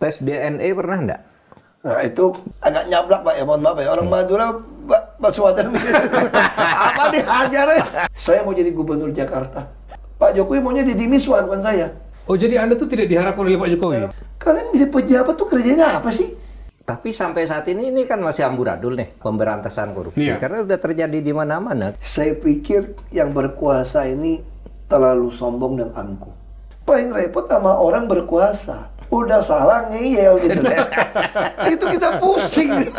Tes DNA pernah enggak? Nah itu agak nyablak Pak ya, mohon maaf ya. Orang Madura, Pak Suwatan apa nih hajarnya? Saya mau jadi gubernur Jakarta. Pak Jokowi maunya jadi Miswan, bukan saya. Oh, jadi Anda tuh tidak diharapkan oleh Pak Jokowi? Kalian jadi pejabat tuh kerjanya apa sih? Tapi sampai saat ini kan masih amburadul nih pemberantasan korupsi. Iya. Karena udah terjadi di mana-mana. Saya pikir yang berkuasa ini terlalu sombong dan angkuh. Paling repot sama orang berkuasa. Udah salah ngeyel gitu. Itu kita pusing.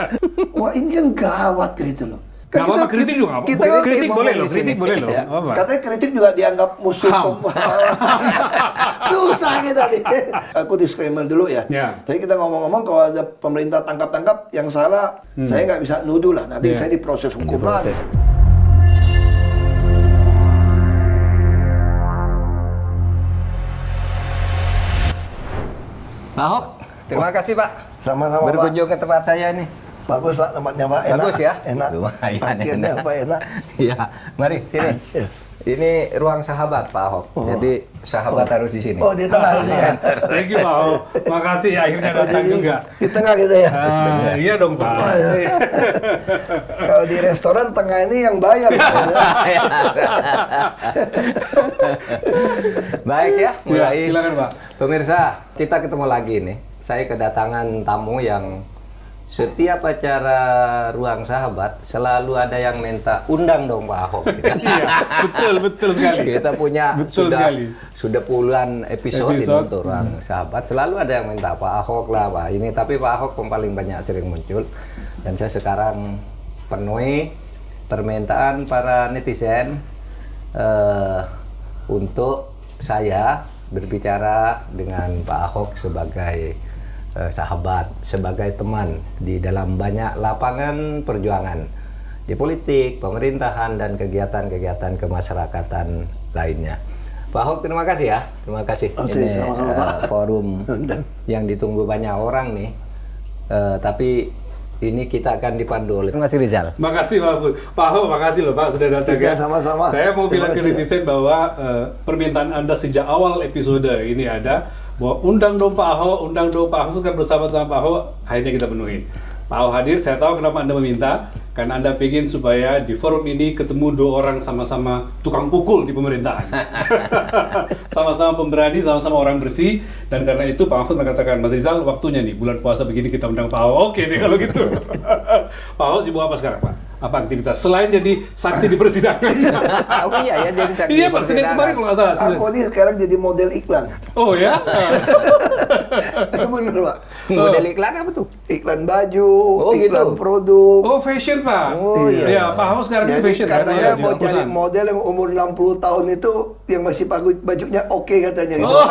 Wah ini kan gawat gitu loh. Nggak apa-apa, kritik juga nggak apa-apa. Kritik boleh loh, kritik boleh loh. Ya, Nggak apa-apa. katanya kritik juga dianggap musuh. Susah kita nih. Aku disclaimer dulu ya. Ya. Tadi kita ngomong-ngomong kalau ada pemerintah tangkap-tangkap yang salah, saya nggak bisa nuduh lah. Nanti saya diproses hukum lagi. Pak Ahok, terima kasih Pak. Sama-sama Pak. Berkunjung ke tempat saya nih. Bagus Pak tempatnya Pak, enak. Bagus ya? Enak. Lumayan Parkirnya enak. Pak enak. Iya, mari sini. Iya. Ini ruang sahabat Pak Ahok. Jadi sahabat harus di sini. Oh di tengah ini ya. Thank you Pak Ahok. Makasih akhirnya datang juga. Di tengah gitu ya. Iya dong Pak. Kalau di restoran tengah ini yang bayar. Baik ya, mulai. Silakan Pak. Pemirsa, kita ketemu lagi nih. Saya kedatangan tamu yang setiap acara Ruang Sahabat selalu ada yang minta undang dong Pak Ahok. Iya, betul sekali. Kita punya Betul sekali. sudah puluhan episode ini untuk Ruang Sahabat. Selalu ada yang minta Pak Ahok lah Pak ini, tapi Pak Ahok yang paling banyak sering muncul. Dan saya sekarang penuhi permintaan para netizen untuk saya berbicara dengan Pak Ahok sebagai sahabat, sebagai teman di dalam banyak lapangan perjuangan di politik, pemerintahan, dan kegiatan-kegiatan kemasyarakatan lainnya. Pak Ahok, terima kasih ya. Terima kasih. Oke, Ini sama-sama, Pak. forum yang ditunggu banyak orang nih. Tapi ini kita akan dipandu oleh Mas Rizal. Makasih Pak Bud. Pak Ahok, makasih loh Pak sudah datang Iya, ya. sama-sama. Saya mau bilang ke Terima kasih. netizen bahwa permintaan Anda sejak awal episode ini ada bahwa undang dong Pak Ahok, undang dong Pak Ahok, kan bersama sama Pak Ahok, akhirnya kita penuhi. Pak Ahok hadir, saya tahu kenapa Anda meminta, karena Anda ingin supaya di forum ini ketemu dua orang sama-sama tukang pukul di pemerintahan. Sama-sama pemberani, sama-sama orang bersih, dan karena itu Pak Ahok mengatakan, Mas Rizal, waktunya nih, bulan puasa begini kita undang Pak Ahok. Oke nih kalau gitu. Pak Ahok sibuk apa sekarang Pak? Apa aktivitas? Selain jadi saksi di persidangan. Oh iya ya, jadi saksi Iya Pak, Senin kemarin kalau nggak salah. Aku ini sekarang jadi model iklan. Oh ya? Itu bener Pak. Model iklan apa tuh? Iklan baju, Oh, iklan gitu. produk. Oh fashion Pak. Oh, iya. Iya, Pak Ahok sekarang ini Jadi fashion kan? katanya Iya, mau jual cari perusahaan. model yang umur 60 tahun itu yang masih bajunya oke katanya gitu. Oh,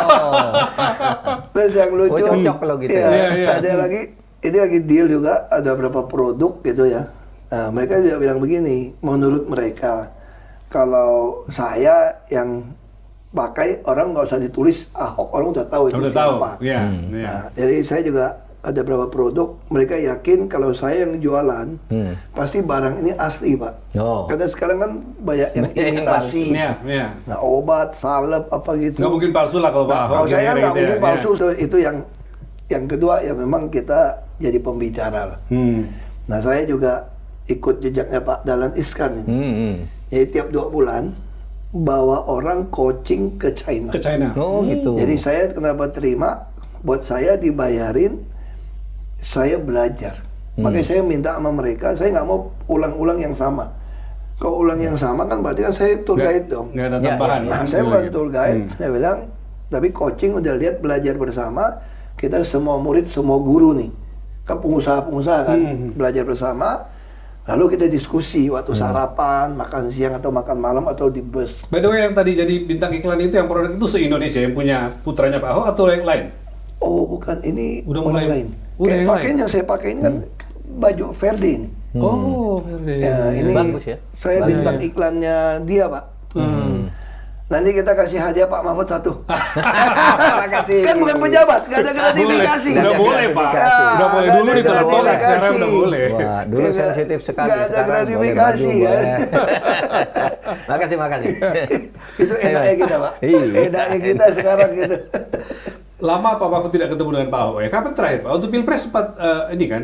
Terus yang lucu, cocok kalau gitu. iya, Iya, iya. ada lagi, ini lagi deal juga, ada beberapa produk gitu ya. Nah, mereka juga bilang begini, menurut mereka, kalau saya yang pakai, orang nggak usah ditulis Ahok, orang udah tahu itu Udah tahu. siapa. Iya. Nah, jadi saya juga ada beberapa produk, mereka yakin kalau saya yang jualan, pasti barang ini asli Pak. Oh. Karena sekarang kan banyak yang Yang imitasi. Iya, iya. Nah, obat, salep, apa gitu. Nggak mungkin palsu lah kalau Pak Nah, Ahok. kalau saya kira-kira nggak gitu ya. mungkin palsu. Iya. Itu yang kedua ya memang kita jadi pembicara lah. Nah saya juga ikut jejaknya Pak Dahlan Iskan ini. Jadi tiap 2 bulan bawa orang coaching ke China. Ke China. Oh gitu. Jadi saya kenapa terima? Buat saya dibayarin, saya belajar. Makanya saya minta sama mereka, saya nggak mau ulang-ulang yang sama. Kalau ulang yang sama kan berarti kan saya tour guide dong. Nggak ada Ya, tambahan. ya, Nah, saya bukan tour guide, saya bilang, tapi coaching udah lihat belajar bersama, kita semua murid, semua guru nih. Kan pengusaha-pengusaha kan, belajar bersama, lalu kita diskusi waktu sarapan, makan siang atau makan malam atau di bus. By the way, yang tadi jadi bintang iklan itu yang produk itu se-Indonesia yang punya putranya Pak Ahok atau yang lain? Oh bukan, ini Udah orang mulai- lain. udah Kayak yang pakaian yang saya pakai ini kan baju Verdi ini. Oh, Ya, ini Bagus ya. saya Bagus. bintang iklannya dia Pak. Nanti kita kasih hadiah Pak Mahfud 1. Makasih. Kan bukan pejabat, nggak ada gratifikasi. Udah boleh Pak. gratifikasi. Udah boleh Nggak dulu ada ditolak, gratifikasi. sekarang udah boleh. Wah, dulu Nggak- sensitif sekali. nggak ada Sekarang boleh gratifikasi, baju, kan? boleh. Makasih. Itu enaknya kita Pak. Iya. Enaknya kita sekarang gitu. lama Pak Mahfud tidak ketemu dengan Pak Ahok ya? Kapan terakhir Pak? Untuk Pilpres sempat ini kan?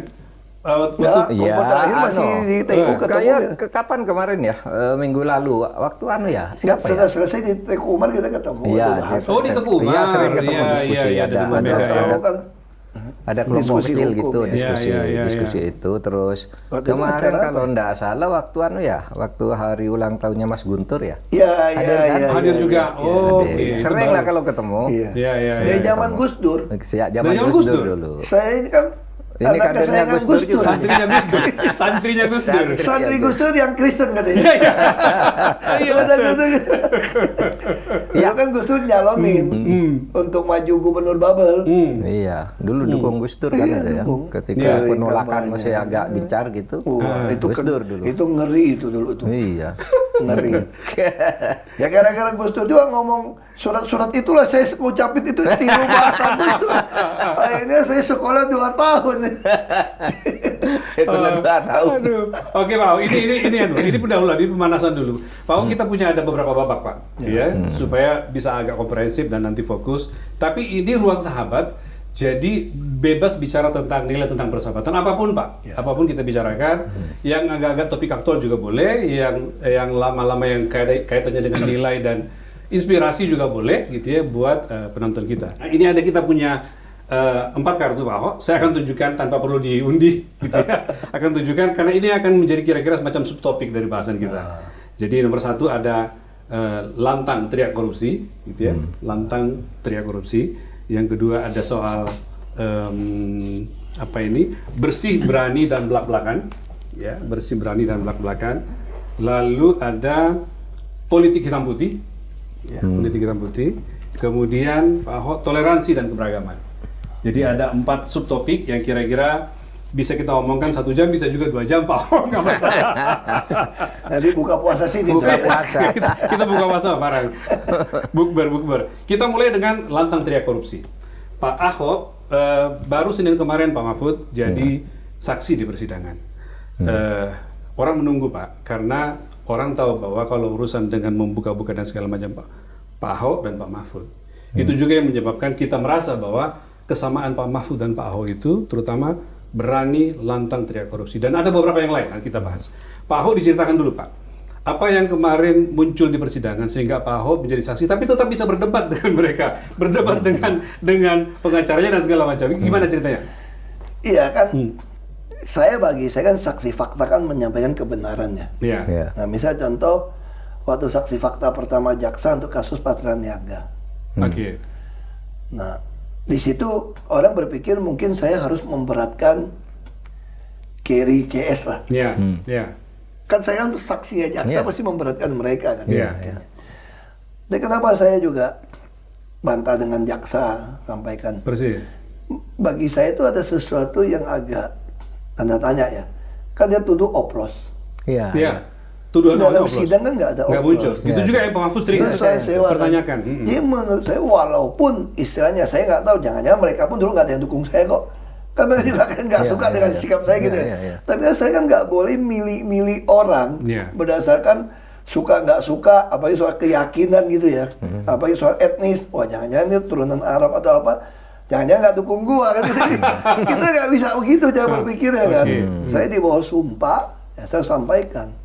Ya, kompor terakhir masih di TU ketemu kayak ya. kapan kemarin ya? Minggu lalu waktu ya. Siapa Siapa setelah ya? selesai di Teku Umar kita ketemu. Iya, itu bahas. Oh di Teguh Iya, sering ketemu Iya, diskusi, iya, ada- di ada- BPK, ya. Kalau kan Ada kelompok diskusi kecil hukum, gitu ya. diskusi Iya. diskusi itu terus Waktu itu kemarin acara kalau apa? ndak salah waktu waktu hari ulang tahunnya Mas Guntur ya. Iya, Hadir iya, kan? iya. Hadir iya, juga. iya. Oh, Hadir. oke. Itu Sering baru. lah kalau ketemu. Iya. Iya, iya, Dari iya. zaman Gus Dur. Sejak zaman Dari zaman Gus Gus Dur Dur? dulu. Saya ini kan Ini anak kadernya kesayangan Gus Dur Gus Dur. juga. Santrinya Gus Dur. Santrinya Gus Dur. Santri Gus Dur yang Kristen katanya. Iya. Kata Gus Dur. Dulu kan Gus Dur nyalonin untuk maju gubernur Babel. Iya, dulu dukung Gus Dur kan Iya, ada ya. dukung. Ketika Iya, penolakan kampanye. masih agak gencar gitu. Wah, itu Gus Dur dulu. itu ngeri itu dulu tuh. Iya. Ngeri. Ya gara-gara Gus Dur juga ngomong surat-surat itulah saya ngucapin itu tiru bahasa Gus Dur. Akhirnya saya sekolah 2 tahun. Udah 2 tahun. Aduh. Oke Pak, ini pendahuluan, ini pemanasan dulu. Pak, kita punya ada beberapa babak Pak, ya, supaya bisa agak komprehensif dan nanti fokus. Tapi ini ruang sahabat, jadi bebas bicara tentang nilai tentang persahabatan apapun Pak, apapun kita bicarakan. Yang agak-agak topik aktual juga boleh, yang lama-lama yang kaitannya dengan nilai dan inspirasi juga boleh, gitu ya, buat penonton kita. Nah, ini ada kita punya 4 kartu Pak Ahok. Saya akan tunjukkan tanpa perlu diundi, gitu ya. Akan tunjukkan karena ini akan menjadi kira-kira semacam subtopik dari bahasan kita. Jadi nomor 1 ada lantang teriak korupsi, gitu ya. Lantang teriak korupsi. Yang kedua ada soal bersih, berani dan belak-belakan, ya, bersih, berani dan belak-belakan. Lalu ada politik hitam putih, ya, politik hitam putih. Kemudian Pak Ahok toleransi dan keberagaman. Jadi ada 4 subtopik yang kira-kira bisa kita omongkan 1 jam, bisa juga 2 jam, Pak Ahok, nggak masalah. Nanti buka puasa sini. Buka puasa. kita buka puasa, parah. Bukber. Kita mulai dengan lantang teriak korupsi. Pak Ahok baru Senin kemarin Pak Mahfud jadi saksi di persidangan. Orang menunggu Pak, karena orang tahu bahwa kalau urusan dengan membuka-buka dan segala macam Pak Ahok dan Pak Mahfud. Itu juga yang menyebabkan kita merasa bahwa kesamaan Pak Mahfud dan Pak Ahok itu terutama berani lantang teriak korupsi. Dan ada beberapa yang lain, nanti kita bahas. Pak Ahok diceritakan dulu Pak, apa yang kemarin muncul di persidangan sehingga Pak Ahok menjadi saksi, tapi tetap bisa berdebat dengan mereka, berdebat dengan pengacaranya dan segala macam. Gimana ceritanya? Iya kan, saya kan saksi fakta kan menyampaikan kebenarannya. Iya. Iya. Nah, misal contoh waktu saksi fakta pertama jaksa untuk kasus Patra Niaga. Oke. Nah, di situ orang berpikir mungkin saya harus memberatkan Kerry CS lah. Iya. Iya. Kan saya kan saksi jaksa Iya. pasti memberatkan mereka kan. Iya. Mungkin. Dan kenapa saya juga bantah dengan jaksa sampaikan? Persis. Bagi saya itu ada sesuatu yang agak tanda tanya ya. Kan dia tuduh oplos. Iya. Iya. Tuduhan Dalam oplos. sidang kan nggak ada Nggak oplos. muncul. Itu Nggak juga ada. yang Pak Mahfud sering Itu saya sewa, pertanyakan. kan. Jadi menurut saya walaupun istilahnya saya nggak tahu, jangan-jangan mereka pun dulu nggak ada yang dukung saya kok. Kan mereka juga kan nggak Iya, suka iya, dengan iya. sikap saya gitu Iya, ya. iya, iya. Tapi kan saya kan nggak boleh milih orang Iya. berdasarkan suka nggak suka, apalagi soal keyakinan gitu ya, Mm-hmm. apalagi soal etnis. Wah jangan-jangan dia turunan Arab atau apa. Jangan-jangan nggak dukung gua kan gitu. Kita nggak bisa begitu cara berpikirnya kan. Oke. Saya di bawah sumpah, ya saya sampaikan.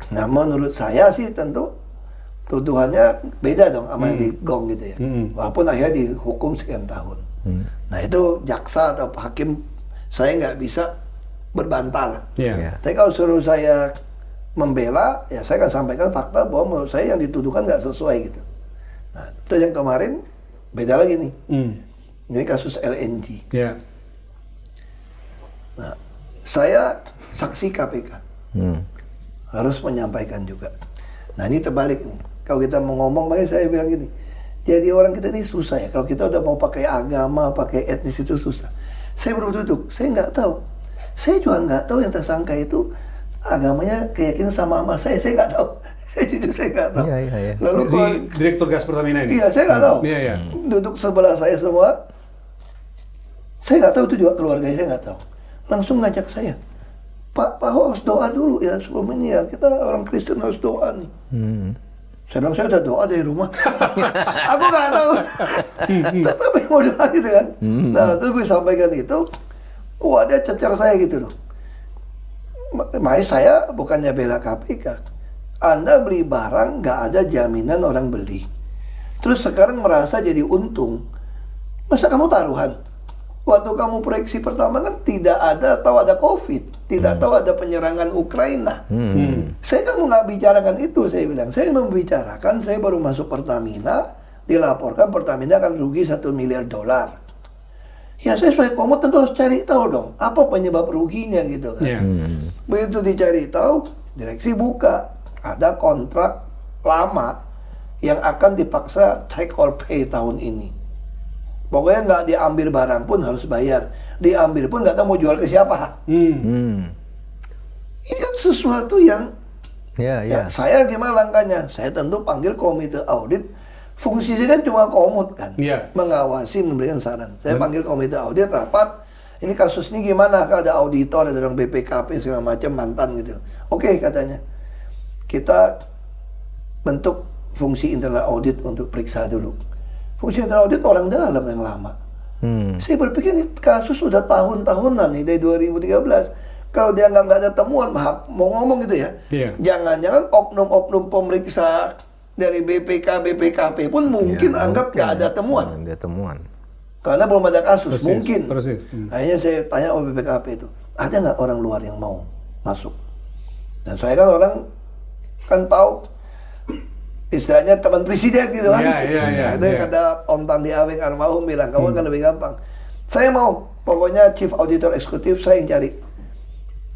Nah menurut saya sih tentu tuduhannya beda dong sama yang di Gong gitu ya. Walaupun akhirnya dihukum sekian tahun. Nah itu jaksa atau hakim saya nggak bisa berbantah lah. Iya. Iya. Tapi kalau suruh saya membela, ya saya akan sampaikan fakta bahwa menurut saya yang dituduhkan nggak sesuai gitu. Nah itu yang kemarin beda lagi nih. Ini kasus LNG. Iya. Nah saya saksi KPK. Hmm. Harus menyampaikan juga. Nah ini terbalik nih. Kalau kita mau ngomong, makanya saya bilang gini. Jadi orang kita ini susah ya. Kalau kita udah mau pakai agama, pakai etnis itu susah. Saya baru duduk, saya nggak tahu. Saya juga nggak tahu yang tersangka itu agamanya keyakinan sama saya nggak tahu. Saya jujur saya nggak tahu. Iya, iya, iya. Lalu Si Direktur Gas Pertamina ini. iya saya nggak tahu. Iya, iya. Duduk sebelah saya semua. Saya nggak tahu itu juga keluarga saya nggak tahu. Langsung ngajak saya. Pak Ahok harus doa dulu ya sebelum ini ya. Kita orang Kristen harus doa nih. Saya bilang, saya udah doa dari rumah. Aku nggak tahu. Tapi mau doa gitu kan. Nah, terus gue sampaikan itu, wah dia cecer saya gitu loh. Makanya saya bukannya bela KPK. Anda beli barang nggak ada jaminan orang beli. Terus sekarang merasa jadi untung. Masa kamu taruhan? Waktu kamu proyeksi pertama kan tidak ada, tahu ada COVID, tidak tahu ada penyerangan Ukraina. Saya kan mau nggak bicarakan itu, saya bilang. Saya membicarakan, saya baru masuk Pertamina, dilaporkan Pertamina akan rugi $1 miliar. Ya saya sebagai Komod tentu harus cari tahu dong, apa penyebab ruginya gitu kan. Begitu dicari tahu, direksi buka, ada kontrak lama yang akan dipaksa take or pay tahun ini. Pokoknya nggak diambil barang pun harus bayar. Diambil pun nggak tahu mau jual ke siapa. Ini kan sesuatu yang ya, saya gimana langkahnya? Saya tentu panggil komite audit. Fungsinya kan cuma komut kan, mengawasi, memberikan saran. Saya panggil komite audit rapat. Ini kasus ini gimana? Ada auditor, ada orang BPKP segala macam mantan gitu. Oke, katanya kita bentuk fungsi internal audit untuk periksa dulu. Fungsi internal audit orang dalam yang lama. Saya berpikir ini kasus sudah tahun-tahunan nih dari 2013. Kalau dia nggak ada temuan, mau ngomong gitu ya. Jangan-jangan oknum-oknum pemeriksa dari BPKP pun mungkin anggap nggak ada temuan. Nggak ada temuan. Karena belum ada kasus, Persis, mungkin. persis. Akhirnya saya tanya sama BPKP itu, ada nggak orang luar yang mau masuk? Dan saya kan orang kan tahu istilahnya teman presiden gitu kan. Itu kata Om Tandi Aweng almarhum bilang, kamu kan lebih gampang. Saya mau, pokoknya Chief Auditor Eksekutif saya yang cari.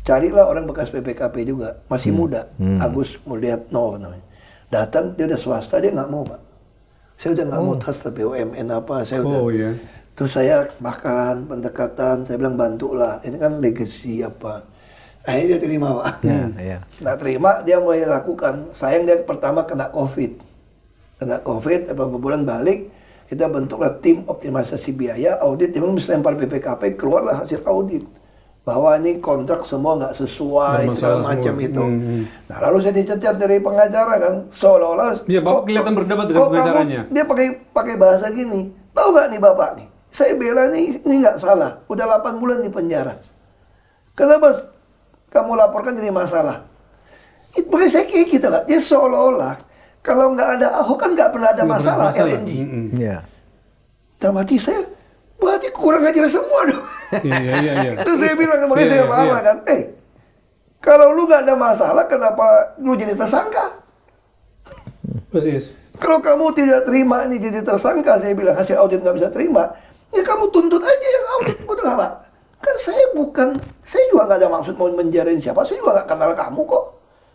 Carilah orang bekas BPKP juga, masih muda, Agus Mulyatno namanya. Datang, dia udah swasta, dia nggak mau Pak. Saya udah nggak mau tas BUMN apa, saya udah. Terus saya makan, pendekatan, saya bilang bantulah, ini kan legacy apa. Akhirnya dia terima Pak. Nggak terima, dia mulai lakukan. Sayang dia pertama kena COVID. Beberapa bulan balik, kita bentuklah tim optimalisasi biaya, audit, memang bisa lempar BPKP, keluarlah hasil audit. Bahwa ini kontrak semua nggak sesuai, segala macam itu. Nah lalu saya dicecar dari pengacara kan, seolah-olah. Iya, Bapak kelihatan berdebat dengan pengacaranya. Dia pakai bahasa gini, tahu nggak nih Bapak nih, saya bela nih, ini nggak salah, udah 8 bulan di penjara. Kenapa kamu laporkan jadi masalah? Itu makanya saya kayak gitu kan, dia seolah-olah kalau nggak ada Ahok kan nggak pernah ada masalah LNG. Dalam hati saya, berarti kurang ajar semua dong. Iya. Terus saya bilang, makanya saya marah kan, kalau lu nggak ada masalah, kenapa lu jadi tersangka? Persis. Kalau kamu tidak terima ini jadi tersangka, saya bilang hasil audit nggak bisa terima, ya kamu tuntut aja yang audit, betul nggak Pak? Kan saya juga nggak ada maksud mau menjarain siapa, saya juga nggak kenal kamu kok.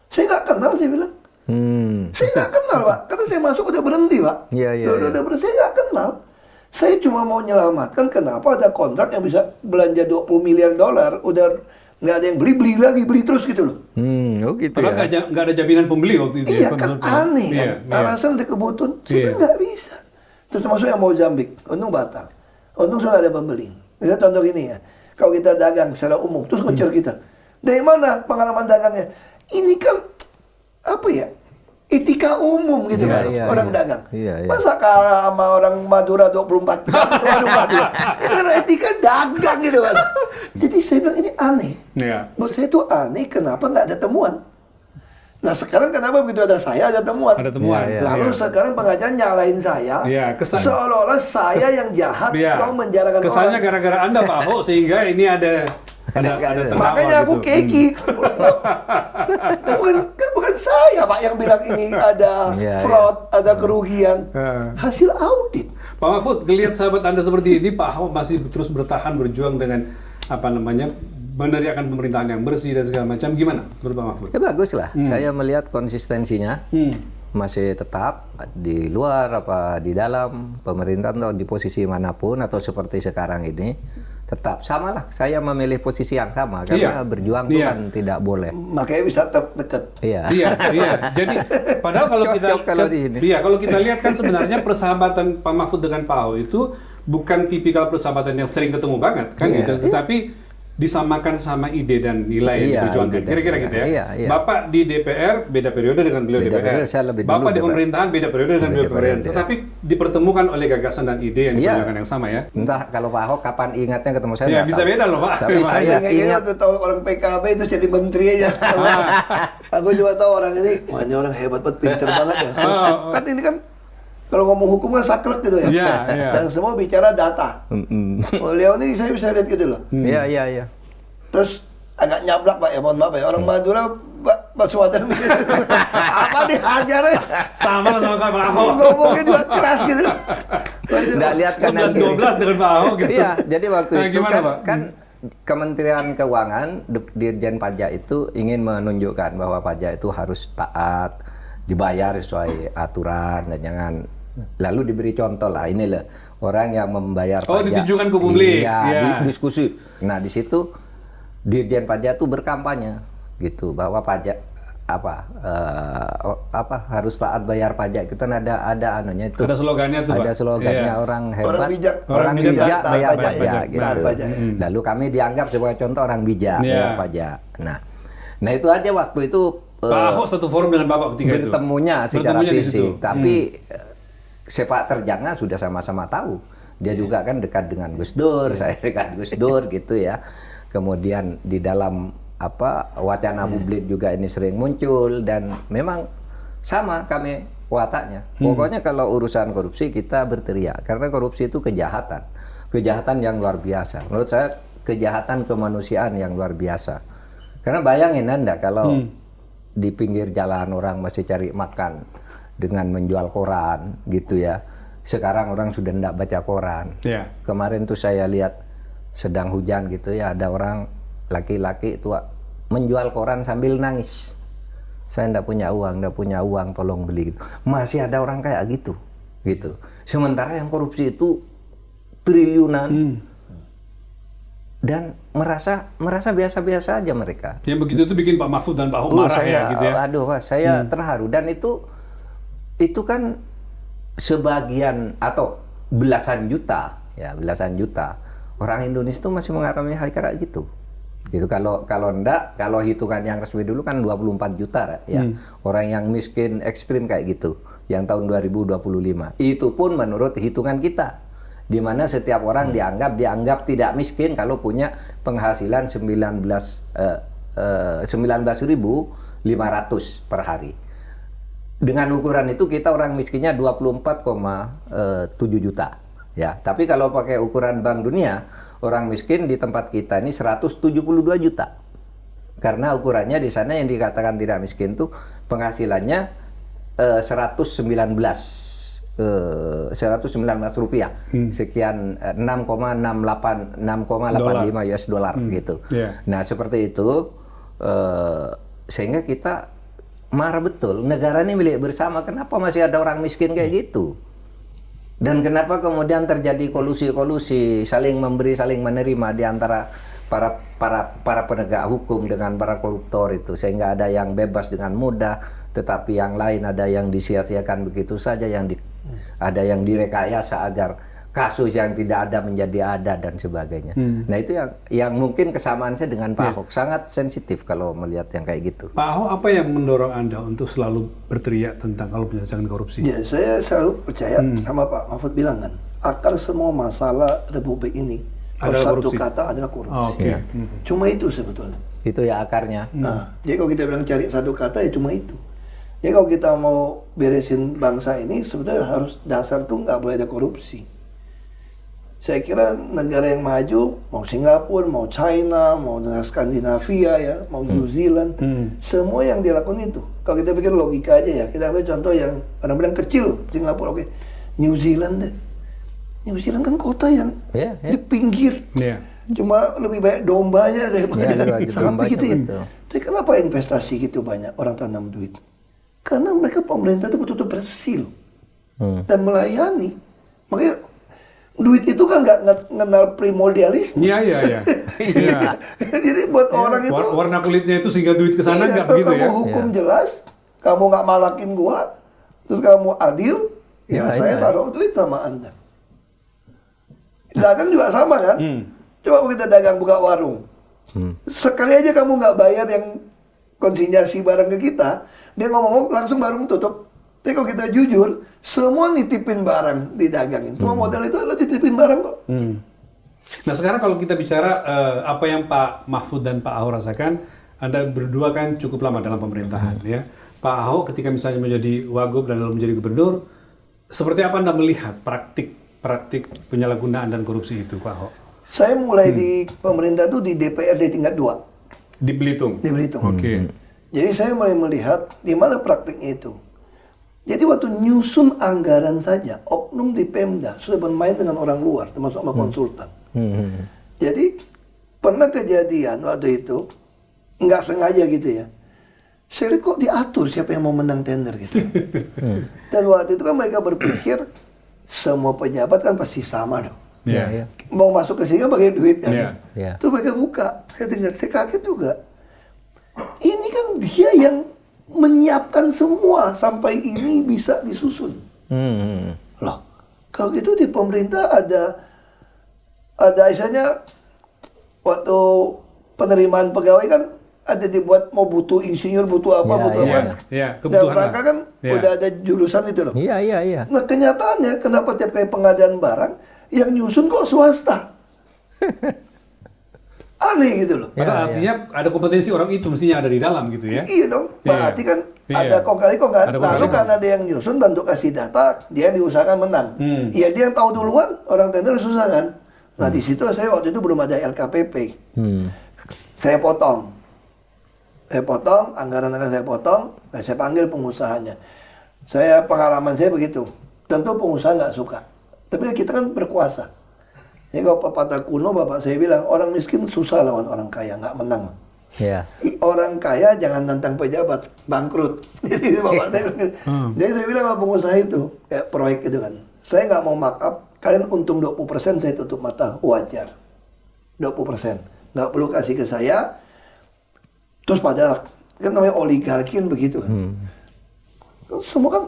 Saya nggak kenal, saya bilang. Saya nggak kenal Pak, karena saya masuk udah berhenti Pak. Udah berhenti, saya nggak kenal. Saya cuma mau menyelamatkan kenapa ada kontrak yang bisa belanja $20 miliar, udah nggak ada yang beli lagi, terus gitu loh. Gitu Padahal nggak ada jaminan pembeli waktu itu. Iya kan aneh kan, alasan dari kebutuhan, saya nggak bisa. Terus termasuk yang Mozambik, untung batal. Untung saya nggak ada pembeli. Misalnya contoh ini ya, kalau kita dagang secara umum, terus ngejar kita. Dari mana pengalaman dagangnya? Ini kan, apa ya, etika umum gitu kan, orang dagang. Masa kalah sama orang Madura 24 jam, itu kan etika dagang gitu kan. Jadi saya bilang ini aneh. Buat saya itu aneh, kenapa nggak ada temuan? Nah sekarang kenapa begitu ada saya, ada temuan? Lalu sekarang pengacara nyalain saya, seolah-olah saya yang jahat, mau menjarakan orang. Kesannya gara-gara Anda Pak Ahok, sehingga ini ada makanya aku keki. bukan saya Pak yang bilang ini ada fraud, ada kerugian. Hasil audit. Pak Mahfud, lihat sahabat Anda seperti ini, Pak Ahok masih terus bertahan berjuang dengan meneriakan pemerintahan yang bersih dan segala macam. Gimana menurut Pak Mahfud? Ya bagus lah. Saya melihat konsistensinya masih tetap di luar apa di dalam pemerintahan atau di posisi manapun atau seperti sekarang ini. Tetap sama lah, saya memilih posisi yang sama karena berjuang itu kan tidak boleh. Makanya bisa dekat. Iya. Jadi padahal kalau kita lihat kan sebenarnya persahabatan Pak Mahfud dengan Pak Ahok itu bukan tipikal persahabatan yang sering ketemu banget kan gitu. Tetapi disamakan sama ide dan nilai yang Iya, diperjuangkan. ide dan Kira-kira nilai. gitu ya. Iya, iya. Bapak di DPR beda periode dengan beliau Beda DPR. periode, saya lebih dulu Bapak di DPR. pemerintahan beda periode dengan beliau Beda pemerintahan. periode. Tetapi dipertemukan oleh gagasan dan ide yang Iya. diperjuangkan yang sama ya. Entah kalau Pak Ahok kapan ingatnya ketemu saya Ya nggak bisa tahu. beda loh Pak. Tapi saya Kayaknya ingat waktu tahu orang PKB itu jadi menteri aja. Aku juga tahu orang ini, wah ini orang hebat banget, pinter banget ya. Kan ini kan kalau ngomong hukum kan saklek gitu ya. Iya, iya. Dan semua bicara data. Beliau ini saya bisa lihat gitu loh. Iya, iya, iya. Terus agak nyablak Pak ya, mohon maaf ya. Orang Madura Pak Suwada apa nih hajarnya? Sama Pak Ahok. Ngomongnya juga keras gitu. Nggak lihat kanan 11-12 dengan Pak Ahok gitu. Iya, jadi waktu Nah, itu gimana, Pak? kan Kementerian Keuangan, Dirjen Pajak itu ingin menunjukkan bahwa pajak itu harus taat, dibayar sesuai aturan dan jangan lalu diberi contoh lah, ini loh orang yang membayar Oh, pajak. ditunjukkan ke publik. Iya, Iya. diskusi. Nah, di situ Dirjen Pajak itu berkampanye gitu bahwa pajak harus taat bayar pajak. Kita ada anunya itu. Ada slogannya tuh, Ada Pak. slogannya Iya. orang hebat. Orang bijak. Orang bijak bijak taat bayar pajak, pajak taat gitu. pajak. Lalu kami dianggap sebagai contoh orang bijak Iya. bayar pajak. Nah itu aja waktu itu Pak Ahok satu forum dengan Bapak ketika itu. bertemunya secara Bertemunya di situ. fisik, tapi sepak terjangnya sudah sama-sama tahu. Dia juga kan dekat dengan Gus Dur, saya dekat Gus Dur gitu ya. Kemudian di dalam wacana publik juga ini sering muncul dan memang sama kami wataknya. Pokoknya kalau urusan korupsi kita berteriak karena korupsi itu kejahatan yang luar biasa. Menurut saya kejahatan kemanusiaan yang luar biasa. Karena bayangin Anda kalau di pinggir jalan orang masih cari makan dengan menjual koran gitu ya. Sekarang orang sudah tidak baca koran. Iya. Kemarin tuh saya lihat sedang hujan gitu ya, ada orang laki-laki tua menjual koran sambil nangis. Saya tidak punya uang, tolong beli gitu. Masih ada orang kayak gitu. Sementara yang korupsi itu triliunan. Dan merasa biasa-biasa aja mereka. Yang begitu itu bikin Pak Mahfud dan Pak Ahok marah ya gitu ya. Aduh, Mas, saya terharu dan itu kan sebagian atau belasan juta orang Indonesia itu masih mengalami hal kayak gitu. Gitu kalau hitungan yang resmi dulu kan 24 juta ya. Orang yang miskin ekstrim kayak gitu yang tahun 2025. Itu pun menurut hitungan kita. Di mana setiap orang dianggap tidak miskin kalau punya penghasilan 19.500 per hari. Dengan ukuran itu kita orang miskinnya 24,7 juta. Ya, tapi kalau pakai ukuran Bank Dunia, orang miskin di tempat kita ini 172 juta. Karena ukurannya di sana yang dikatakan tidak miskin tuh penghasilannya 119 rupiah. Sekian 6,85 US dollar gitu. Yeah. Nah, seperti itu sehingga kita marah betul, negara ini milik bersama, kenapa masih ada orang miskin kayak gitu? Dan kenapa kemudian terjadi kolusi, saling memberi, saling menerima di antara para penegak hukum dengan para koruptor itu, sehingga ada yang bebas dengan mudah, tetapi yang lain ada yang disia-siakan begitu saja, ada yang direkayasa agar kasus yang tidak ada menjadi ada dan sebagainya. Nah itu yang mungkin kesamaan saya dengan Pak Ahok, sangat sensitif kalau melihat yang kayak gitu. Pak Ahok, apa yang mendorong Anda untuk selalu berteriak tentang kalau penyelesaian korupsi? Ya, saya selalu percaya sama Pak Mahfud bilang kan, akar semua masalah Republik ini kalau satu korupsi. kata adalah korupsi. Oh, oke. Iya. Cuma itu sebetulnya. Itu ya akarnya. Nah, jadi kalau kita bilang cari satu kata ya cuma itu. Jadi kalau kita mau beresin bangsa ini sebetulnya harus dasar tuh nggak boleh ada korupsi. Saya kira negara yang maju, mau Singapura, mau China, mau negara Skandinavia ya, mau New Zealand, semua yang dilakukan itu. Kalau kita pikir logika aja ya, kita ambil contoh yang kadang-kadang kecil, Singapura, oke. New Zealand deh. New Zealand kan kota yang di pinggir. Yeah. Cuma lebih banyak dombanya daripada sapi gitu ya. betul. Tapi kenapa investasi gitu banyak orang tanam duit? Karena mereka pemerintah itu betul-betul bersih loh. Dan melayani. Makanya duit itu kan nggak kenal primordialisme. Iya. Jadi buat orang itu warna kulitnya itu sehingga duit ke sana nggak kalau begitu kamu ya? hukum jelas, kamu nggak malakin gua, terus kamu adil, ya saya taruh duit sama Anda. Dagang juga sama kan? Coba kalau kita dagang buka warung, Sekali aja kamu nggak bayar yang konsinyasi barang ke kita, dia ngomong langsung barang tutup. Tapi kalau kita jujur, semua nitipin barang didagangin. Semua modal itu adalah titipin barang kok. Nah sekarang kalau kita bicara apa yang Pak Mahfud dan Pak Ahok rasakan, Anda berdua kan cukup lama dalam pemerintahan ya. Pak Ahok ketika misalnya menjadi wagub dan lalu menjadi gubernur, seperti apa Anda melihat praktik penyalahgunaan dan korupsi itu Pak Ahok? Saya mulai di pemerintah tuh di DPRD tingkat 2. Di Belitung? Di Belitung. Oke. Jadi saya mulai melihat di mana praktiknya itu. Jadi waktu nyusun anggaran saja, oknum di Pemda sudah bermain dengan orang luar, termasuk sama konsultan. Jadi pernah kejadian waktu itu, nggak sengaja gitu ya. Saya lihat kok diatur siapa yang mau menang tender gitu. Dan waktu itu kan mereka berpikir semua pejabat kan pasti sama dong. Iya. Mau masuk ke sini kan pakai duit kan. Iya. Terus mereka buka, saya dengar, saya kaget juga. Ini kan dia yang menyiapkan semua sampai ini bisa disusun. Loh, kalau gitu di pemerintah ada misalnya waktu penerimaan pegawai kan ada dibuat mau butuh insinyur, butuh apa, butuh apa. Iya, Dan kebutuhan mereka kan lah. udah ada jurusan itu loh. Iya. Nah kenyataannya kenapa tiap kali pengadaan barang yang nyusun kok swasta? Aneh gitu loh. Padahal artinya ada kompetensi orang itu mestinya ada di dalam gitu ya. Iya dong, berarti kan ada kong kali kong kan. Lalu karena dia yang nyusun dan untuk kasih data, dia yang diusahakan menang. Iya dia yang tahu duluan, orang tender susah kan. Nah di situ saya waktu itu belum ada LKPP. Saya potong, anggaran-anggaran saya potong, nah saya panggil pengusahanya. Pengalaman saya begitu. Tentu pengusaha nggak suka, tapi kita kan berkuasa. Jadi kalau pepatah kuno bapak saya bilang orang miskin susah lawan orang kaya, nggak menang. Iya. Orang kaya jangan tantang pejabat, bangkrut. Jadi bapak saya bilang, jadi saya bilang sama pengusaha itu, kayak proyek itu kan, saya nggak mau markup, kalian untung 20% saya tutup mata, wajar. 20%, nggak perlu kasih ke saya. Terus pada kan namanya oligarki kan begitu kan. Semua kan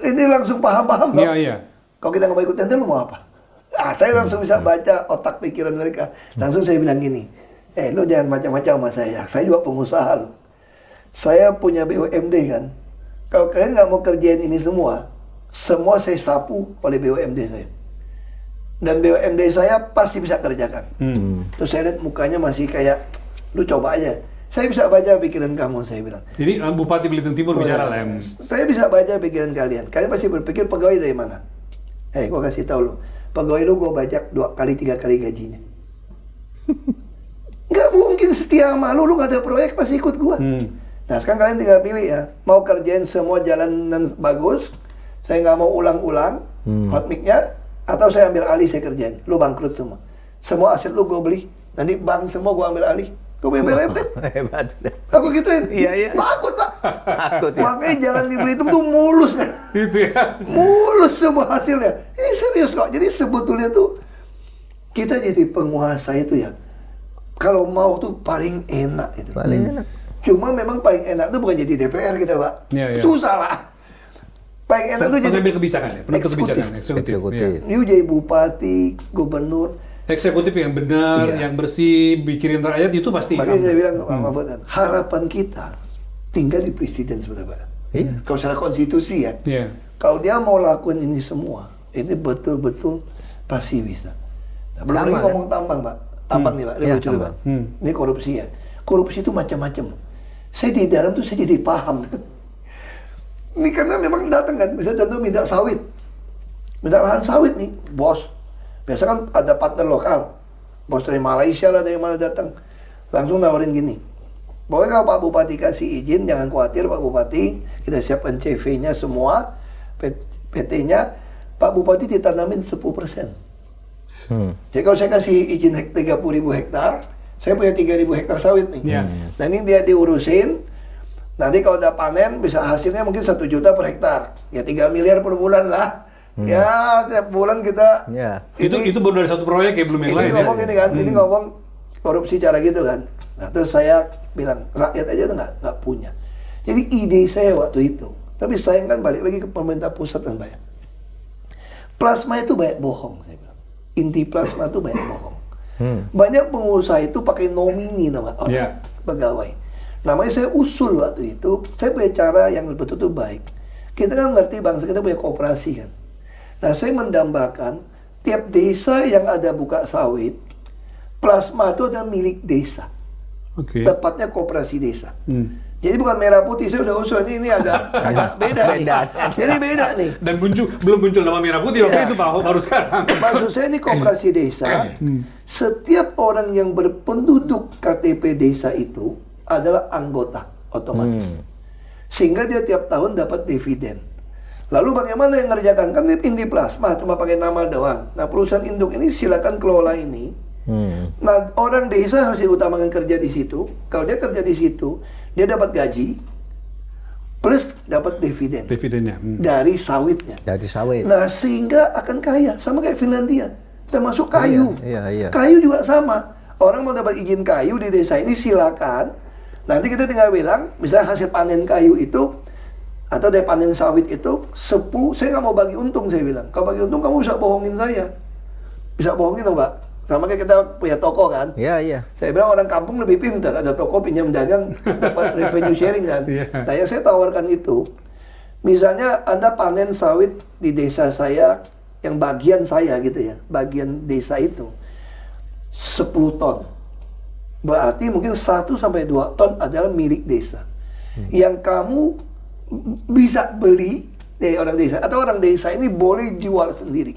ini langsung paham-paham. Iya. Kalau kita nggak mau ikut tender, lu mau apa? Saya langsung bisa baca otak pikiran mereka. Langsung saya bilang gini, lu jangan macam-macam sama saya juga pengusaha loh. Saya punya BUMD kan. Kalau kalian nggak mau kerjain ini semua saya sapu oleh BUMD saya. Dan BUMD saya pasti bisa kerjakan. Terus saya lihat mukanya masih kayak, lu coba aja. Saya bisa baca pikiran kamu, saya bilang. Jadi Bupati Belitung Timur bicara lah yang... Saya bisa baca pikiran kalian. Kalian pasti berpikir pegawai dari mana? Gua kasih tahu lu. Pegawai lu gue bajak 2 kali 3 kali gajinya. Nggak mungkin setia sama lu nggak ada proyek pasti ikut gua. Nah sekarang kalian tinggal pilih ya, mau kerjain semua jalanan bagus, saya nggak mau ulang-ulang hot mic-nya, atau saya ambil alih saya kerjain, lu bangkrut semua aset lu gue beli, nanti bank semua gue ambil alih, gue BUMD. Hebat. Aku gituin, Iya. takut pak. Takut ya. Makanya jalan di Belitung tuh mulus kan. Itu ya. Mulus semua hasilnya. Ini serius kok. Jadi sebetulnya tuh kita jadi penguasa itu ya. Kalau mau tuh paling enak itu. Paling enak. Cuma memang paling enak tuh bukan jadi DPR kita pak. Iya. Susah lah. Paling enak tuh jadi pengambil kebijakan ya, penentu kebijakan eksekutif. Eksekutif. You jadi bupati, gubernur. Eksekutif yang benar, yang bersih, mikirin rakyat itu pasti. Makanya saya bilang ke Pak Mahfud, harapan kita tinggal di presiden sebenarnya Pak. Iya. Kalau secara konstitusi ya. Iya. Kalau dia mau lakukan ini semua, ini betul-betul pasti bisa. Nah, belum lagi ngomong tambang, Pak. Tambang nih, Pak. Ini lucu nih, Pak. Ini korupsi ya. Korupsi itu macam-macam. Saya di dalam tuh saya jadi paham. Ini karena memang datang kan, misalnya contoh minta sawit. Minta lahan sawit nih, bos. Biasa kan ada partner lokal. Bos dari Malaysia lah, dari mana datang. Langsung nawarin gini. Pokoknya kalau Pak Bupati kasih izin, jangan khawatir Pak Bupati, kita siapkan CV-nya semua, PT-nya, Pak Bupati ditanamin 10%. Jadi kalau saya kasih izin 30.000 hektar, saya punya 3.000 hektar sawit nih. Nah ini dia diurusin, nanti kalau udah panen, bisa hasilnya mungkin 1 juta per hektar. Ya 3 miliar per bulan lah. Ya tiap bulan kita... Itu baru dari satu proyek ya, belum yang lain. Ini ngomong ini kan, ini ngomong korupsi cara gitu kan. Nah terus saya bilang, rakyat aja tuh nggak punya. Jadi ide saya waktu itu, tapi sayang kan balik lagi ke pemerintah pusat kan banyak. Plasma itu banyak bohong, saya bilang. Inti plasma itu banyak bohong. Banyak pengusaha itu pakai nomini nama orang Iya. pegawai. Namanya saya usul waktu itu, saya punya cara yang betul-betul baik. Kita kan ngerti bangsa kita punya koperasi kan. Nah saya mendambakan tiap desa yang ada buka sawit, plasma itu adalah milik desa. Oke. Tepatnya koperasi desa. Jadi bukan merah putih, saya udah usul ini agak beda nih. Jadi beda nih. Dan belum muncul nama merah putih waktu Iya. itu Pak Ahok baru sekarang. Maksud saya ini koperasi desa, setiap orang yang berpenduduk KTP desa itu adalah anggota otomatis. Sehingga dia tiap tahun dapat dividen. Lalu bagaimana yang ngerjakan? Kan ini Indi Plasma cuma pakai nama doang. Nah perusahaan induk ini silakan kelola ini. Nah orang desa harus diutamakan kerja di situ. Kalau dia kerja di situ, dia dapat gaji plus dapat dividen Dividennya. dari sawitnya. Dari sawit. Nah sehingga akan kaya sama kayak Finlandia, termasuk kayu. Iya. Kayu juga sama. Orang mau dapat izin kayu di desa ini silakan. Nanti kita tinggal bilang, misalnya hasil panen kayu itu atau dari panen sawit itu saya nggak mau bagi untung, saya bilang. Kalau bagi untung kamu bisa bohongin saya, bisa bohongin dong Pak. Sama kayak kita punya toko kan. Iya. Saya bilang orang kampung lebih pintar, ada toko pinjam dagang dapat revenue sharing kan. Iya. Nah yang saya tawarkan itu, misalnya Anda panen sawit di desa saya, yang bagian saya gitu ya, bagian desa itu 10 ton. Berarti mungkin 1 sampai 2 ton adalah milik desa. Yang kamu bisa beli dari orang desa, atau orang desa ini boleh jual sendiri.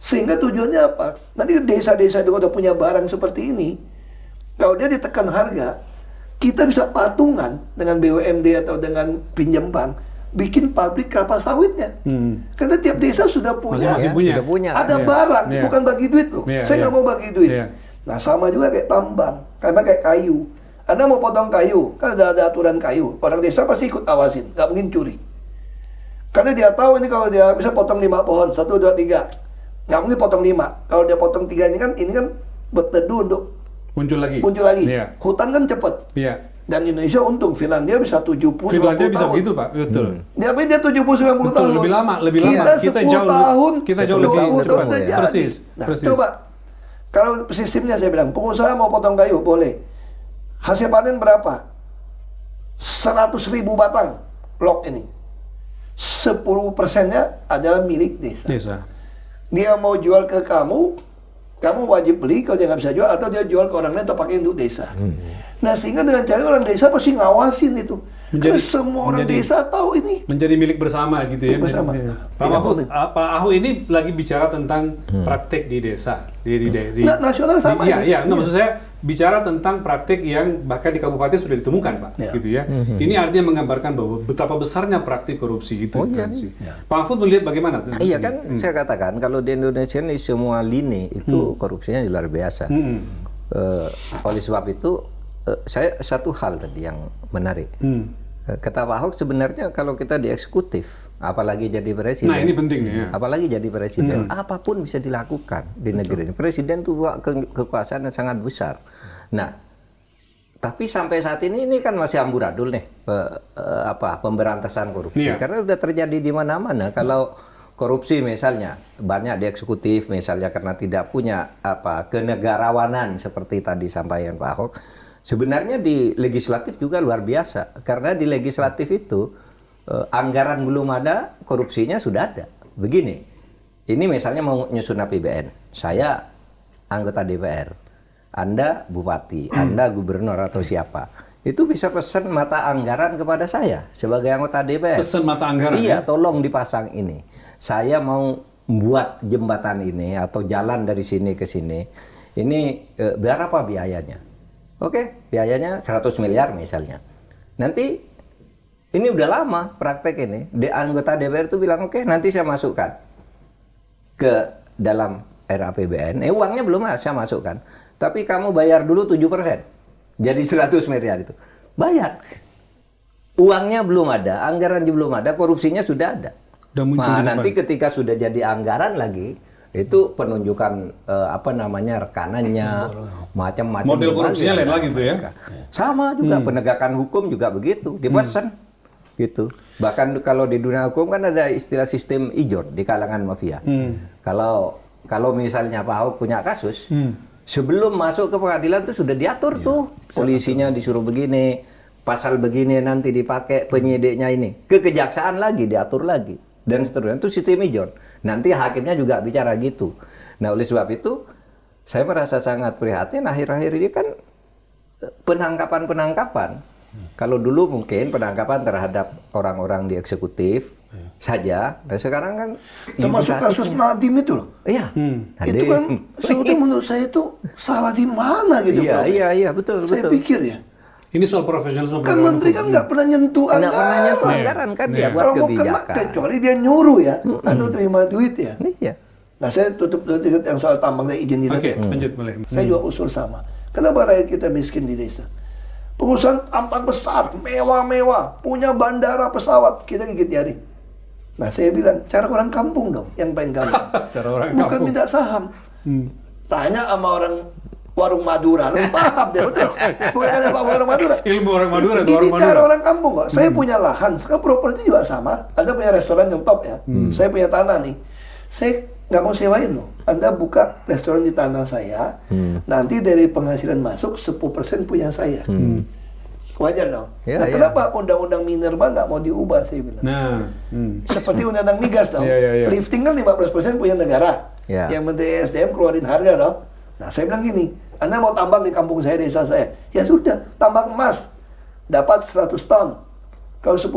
Sehingga tujuannya apa? Nanti desa-desa itu udah punya barang seperti ini, kalau dia ditekan harga, kita bisa patungan dengan BUMD atau dengan pinjam bank, bikin pabrik kelapa sawitnya. Karena tiap desa sudah punya, Masing-masing Sudah punya. ada Iya. barang, Iya. bukan bagi duit loh. Iya, Saya iya. nggak mau bagi duit. Iya. Nah sama juga kayak tambang, karena kayak kayu. Anda mau potong kayu, kan ada aturan kayu. Orang desa pasti ikut awasin, nggak mungkin curi. Karena dia tahu ini kalau dia bisa potong 5 pohon, 1, 2, 3. Nggak mungkin potong 5. Kalau dia potong 3 ini kan berteduh untuk Muncul lagi. Iya. Hutan kan cepet. Iya. Dan Indonesia untung, Finlandia bisa 70-90 Finlandia bisa tahun. begitu Pak, betul. Dia tujuh 70-90 Betul, tahun. lebih lama. Kita 10 jauh tahun, kita jauh lebih 20 tahun cepat. udah jadi. Persis. Nah, persis. coba kalau sistemnya saya bilang, pengusaha mau potong kayu boleh. Hasil panen berapa? 100.000 batang log ini. 10%-nya adalah milik desa. Desa. Dia mau jual ke kamu wajib beli. Kalau dia nggak bisa jual, atau dia jual ke orang lain atau pakai untuk desa. Nah sehingga dengan cara orang desa pasti ngawasin itu. Karena semua orang desa tahu ini. Menjadi milik bersama gitu ya. Milik bersama. Iya. Iya, Pak Ahok ini lagi bicara tentang praktek di desa. Nah, nasional sama ini. Iya, nggak, maksud saya bicara tentang praktek yang bahkan di kabupaten sudah ditemukan, Pak. Ya. Gitu ya. Ini artinya menggambarkan bahwa betapa besarnya praktik korupsi itu. Oh, iya. Pak Mahfud melihat bagaimana? Iya kan, saya katakan kalau di Indonesia ini semua lini itu korupsinya luar biasa. Oleh sebab itu, saya satu hal tadi yang menarik. Kata Pak Ahok sebenarnya kalau kita di eksekutif, apalagi jadi presiden. Nah ini penting nih ya. Apalagi jadi presiden, apapun bisa dilakukan di negeri ini. Presiden itu kekuasaan yang sangat besar. Nah, tapi sampai saat ini kan masih amburadul nih pemberantasan korupsi. Iya. Karena sudah terjadi di mana-mana. Kalau korupsi misalnya banyak di eksekutif misalnya karena tidak punya kenegarawanan seperti tadi sampaikan Pak Ahok. Sebenarnya di legislatif juga luar biasa karena di legislatif itu anggaran belum ada, korupsinya sudah ada. Begini, ini misalnya mau nyusun APBN, saya anggota DPR, Anda bupati, Anda gubernur atau siapa, itu bisa pesan mata anggaran kepada saya sebagai anggota DPR. Pesan mata anggaran? Iya, ya? tolong dipasang ini. Saya mau buat jembatan ini atau jalan dari sini ke sini. Ini berapa biayanya? Oke, biayanya 100 miliar misalnya. Nanti ini udah lama praktek ini. Anggota DPR itu bilang, oke, nanti saya masukkan ke dalam RAPBN. Uangnya belum saya masukkan. Tapi kamu bayar dulu 7%. Jadi 100 miliar itu. Bayar. Uangnya belum ada, anggaran belum ada, korupsinya sudah ada. Nah, nanti ketika sudah jadi anggaran lagi, itu penunjukan rekanannya, macam-macam. Model korupsinya lain lagi tuh ya. Sama juga penegakan hukum juga begitu, dipesan gitu. Bahkan kalau di dunia hukum kan ada istilah sistem ijor di kalangan mafia. Kalau misalnya Pak Ahok punya kasus, Sebelum masuk ke pengadilan tuh sudah diatur tuh. Polisinya disuruh begini, pasal begini nanti dipakai, penyidiknya ini. Ke kejaksaan lagi, diatur lagi. Dan seterusnya. Itu sistem John. Nanti hakimnya juga bicara gitu. Nah, oleh sebab itu, saya merasa sangat prihatin akhir-akhir ini kan penangkapan-penangkapan. Kalau dulu mungkin penangkapan terhadap orang-orang di eksekutif saja, nah sekarang kan termasuk kasus Nadiem itu loh. Iya. Itu kan sebetulnya menurut saya itu salah di mana gitu. Iya, betul. Saya pikir ya. Ini soal profesionalisme. Kan menteri kan nggak pernah nyentuh anggaran. Nggak pernah nyentuh anggaran kan dia buat Kalau mau kena, kebijakan. kecuali dia nyuruh ya, atau terima duit ya. Iya. Nah saya tutup yang soal tambang dan izin di Oke, desa. lanjut boleh. Saya juga usul sama. Kenapa rakyat kita miskin di desa? Pengusaha tambang besar, mewah-mewah, punya bandara pesawat, kita gigit jari. Nah saya bilang, cara orang kampung dong, yang paling gampang. Cara orang Bukan kampung. minta saham. Tanya sama orang warung Madura, lu paham dia betul. Bukan ada apa warung Madura. Ilmu orang Madura, itu Ini orang cara Madura. orang kampung kok. Saya punya lahan, sekarang properti juga sama. Anda punya restoran yang top ya. Saya punya tanah nih. Saya nggak mau sewain loh. Anda buka restoran di tanah saya, nanti dari penghasilan masuk 10% punya saya. Wajar dong. Ya, Nah, ya. kenapa undang-undang minerba nggak mau diubah saya bilang? Nah, Seperti undang-undang migas dong. Ya. Lifting kan 15% punya negara. Ya. Yang Menteri SDM keluarin harga dong. Nah saya bilang gini, Anda mau tambang di kampung saya, desa saya. Ya sudah, tambang emas. Dapat 100 ton. Kalau 10%,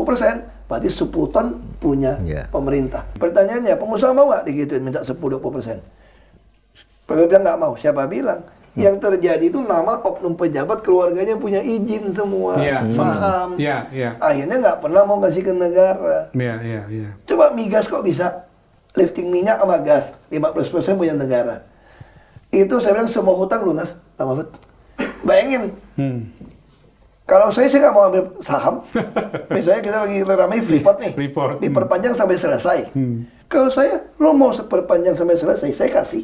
berarti 10 ton punya Ya. pemerintah. Pertanyaannya, pengusaha mau nggak digituin minta 10-20%? Mereka bilang nggak mau. Siapa bilang? Yang terjadi itu nama oknum pejabat keluarganya punya izin semua, Iya. saham. Iya. Akhirnya nggak pernah mau kasih ke negara. Iya. Coba migas kok bisa lifting minyak sama gas 15% punya negara. Itu saya bilang semua hutang lunas, Pak Mahfud. Bayangin, kalau saya nggak mau ambil saham. Misalnya kita lagi ramai Freeport nih, Freeport. diperpanjang sampai selesai. Kalau saya, lo mau perpanjang sampai selesai, saya kasih.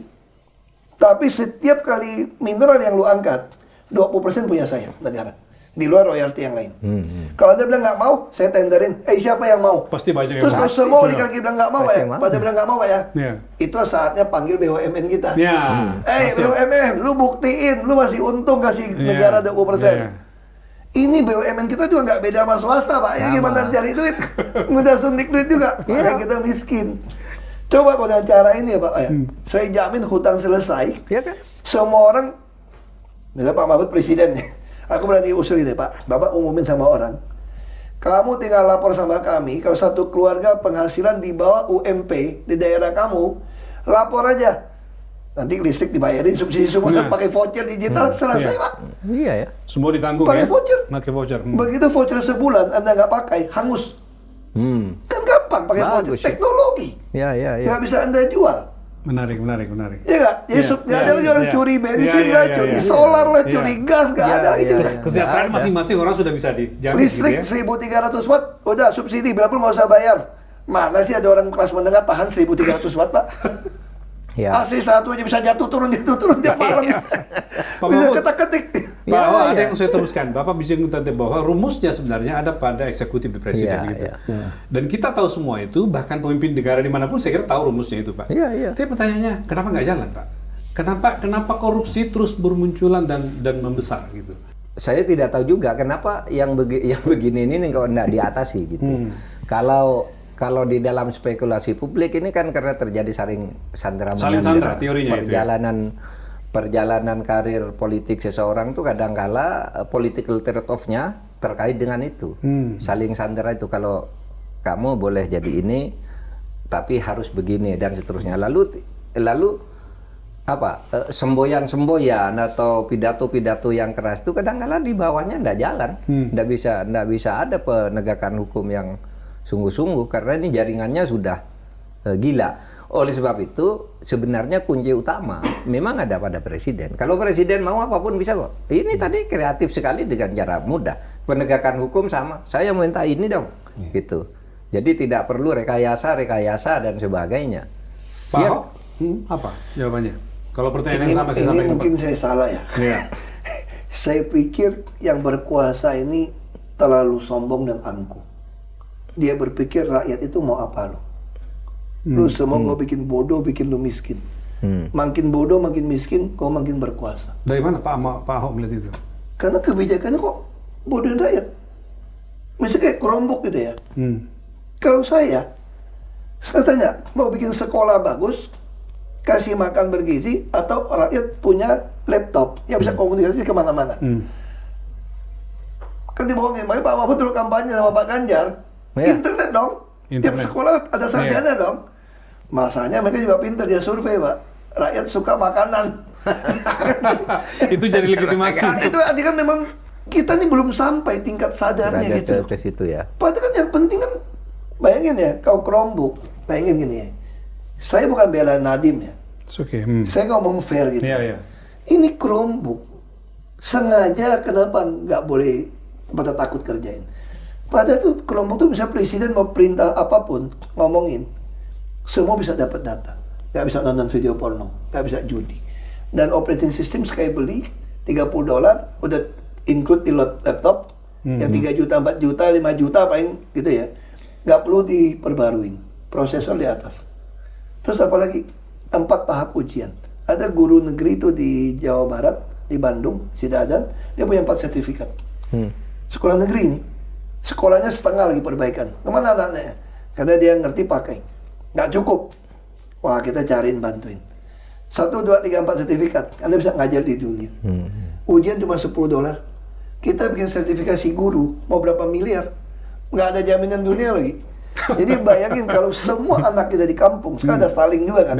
Tapi setiap kali mineral yang lu angkat, 20% punya saya, negara. Di luar royalti yang lain. Kalau Anda bilang nggak mau, saya tenderin. Siapa yang mau? Pasti banyak yang Terus mau. kalau semua Benar. oligarki bilang nggak mau Pasti ya, mau. pada bilang nggak mau ya. Iya. Itu saatnya panggil BUMN kita. Ya. Masuk. BUMN, lu buktiin, lu masih untung kasih Iya. negara 20%. Iya. Ini BUMN kita juga nggak beda sama swasta, Pak. Ya Sama. gimana cari duit? Mudah suntik duit juga. Karena kita miskin. Coba kalau dengan cara ini ya, Pak. Ya. Saya jamin hutang selesai. Iya kan? Semua orang, misalnya Pak Mahfud presiden nih, aku berani usul ini Pak, Bapak umumin sama orang, kamu tinggal lapor sama kami, kalau satu keluarga penghasilan di bawah UMP di daerah kamu, lapor aja, nanti listrik dibayarin, subsidi semua, Nah. pakai voucher digital, selesai Iya. Pak. Iya ya. Semua ditanggung Pakai ya. voucher. Pakai voucher. Begitu voucher sebulan Anda nggak pakai, hangus. Kan gampang pakai voucher, Bagus ya. teknologi, Iya. nggak bisa Anda jual. Menarik. Ya nggak? Ya, Iya, nggak ada lagi orang iya. curi bensin Iya, lah, iya, curi iya. solar lah, Iya. curi gas, nggak Iya, ada lagi. iya, gitu. iya. Kesejahteraan Nggak ada. masing-masing orang sudah bisa dijamin Listrik gitu ya. 1300 watt, udah subsidi, berapa nggak usah bayar. Mana sih ada orang kelas menengah tahan 1300 watt, Pak? Ya. AC satu aja bisa jatuh turun tiap malam. Pak Bisa Mahfud. ketak-ketik. Bahwa Iya, ada iya. yang saya teruskan, Bapak bisa tadi bahwa rumusnya sebenarnya ada pada eksekutif di presiden Iya, gitu. iya. Dan kita tahu semua itu, bahkan pemimpin negara dimanapun saya kira tahu rumusnya itu, Pak. Iya. Tapi pertanyaannya, kenapa nggak jalan, Pak? Kenapa korupsi terus bermunculan dan membesar gitu? Saya tidak tahu juga kenapa yang begini ini kok nggak diatasi gitu. Kalau di dalam spekulasi publik ini kan karena terjadi saling sandra Saling sandra, teorinya itu ya. perjalanan karir politik seseorang tuh kadangkala political trade-off-nya terkait dengan itu. Saling sandra itu, kalau kamu boleh jadi ini tapi harus begini dan seterusnya. Lalu semboyan atau pidato-pidato yang keras itu kadang-kala di bawahnya nggak jalan, nggak bisa ada penegakan hukum yang sungguh-sungguh karena ini jaringannya sudah gila. Oleh sebab itu sebenarnya kunci utama memang ada pada presiden. Kalau presiden mau apapun bisa kok. Ini tadi kreatif sekali dengan cara mudah. Penegakan hukum sama. Saya minta ini dong, gitu. Jadi tidak perlu rekayasa dan sebagainya. Pak Ya. Ahok, apa jawabannya? Kalau pertanyaan yang sama saya Ini sampaikan, mungkin Pak. saya salah ya. Iya. Saya pikir yang berkuasa ini terlalu sombong dan angkuh. Dia berpikir rakyat itu mau apa lo? Lu semua gue bikin bodoh, bikin lu miskin. Makin bodoh, makin miskin, kau makin berkuasa. Dari mana Pak Ahok melihat itu? Karena kebijakannya kok bodohin rakyat. Misalnya kayak kerombok gitu ya. Kalau saya tanya, mau bikin sekolah bagus, kasih makan bergizi, atau rakyat punya laptop yang bisa komunikasi kemana-mana. Kan dibohongin, makanya Pak Mahfud dulu kampanye sama Pak Ganjar, internet dong. Tiap sekolah ada sarjana dong. Masanya mereka juga pintar, dia survei Pak. Rakyat suka makanan. Itu jadi legitimasi. Nah, itu artinya kan memang kita nih belum sampai tingkat sadarnya gitu. Ke situ ya. Padahal kan yang penting kan, bayangin ya, kau kerombok, bayangin gini ya. Saya bukan bela Nadiem ya. Saya ngomong fair gitu. Ini kerombok, sengaja kenapa nggak boleh pada takut kerjain. Padahal tuh kelompok tuh bisa presiden mau perintah apapun, ngomongin. Semua bisa dapat data. Nggak bisa nonton video porno, nggak bisa judi. Dan operating system sekali beli $30, udah include di laptop, yang 3 juta, 4 juta, 5 juta paling gitu ya. Nggak perlu diperbaruin, prosesor di atas. Terus apalagi 4 tahap ujian. Ada guru negeri itu di Jawa Barat, di Bandung, Sidadan, dia punya 4 sertifikat. Sekolah negeri ini, sekolahnya setengah lagi perbaikan. Kemana anaknya? Karena dia ngerti pakai. Nggak cukup. Wah, kita cariin, bantuin. 1, 2, 3, 4 sertifikat. Anda bisa ngajar di dunia. Ujian cuma $10. Kita bikin sertifikasi guru, mau berapa miliar. Nggak ada jaminan dunia lagi. Jadi bayangin kalau semua anak kita di kampung, sekarang ada Starlink juga kan.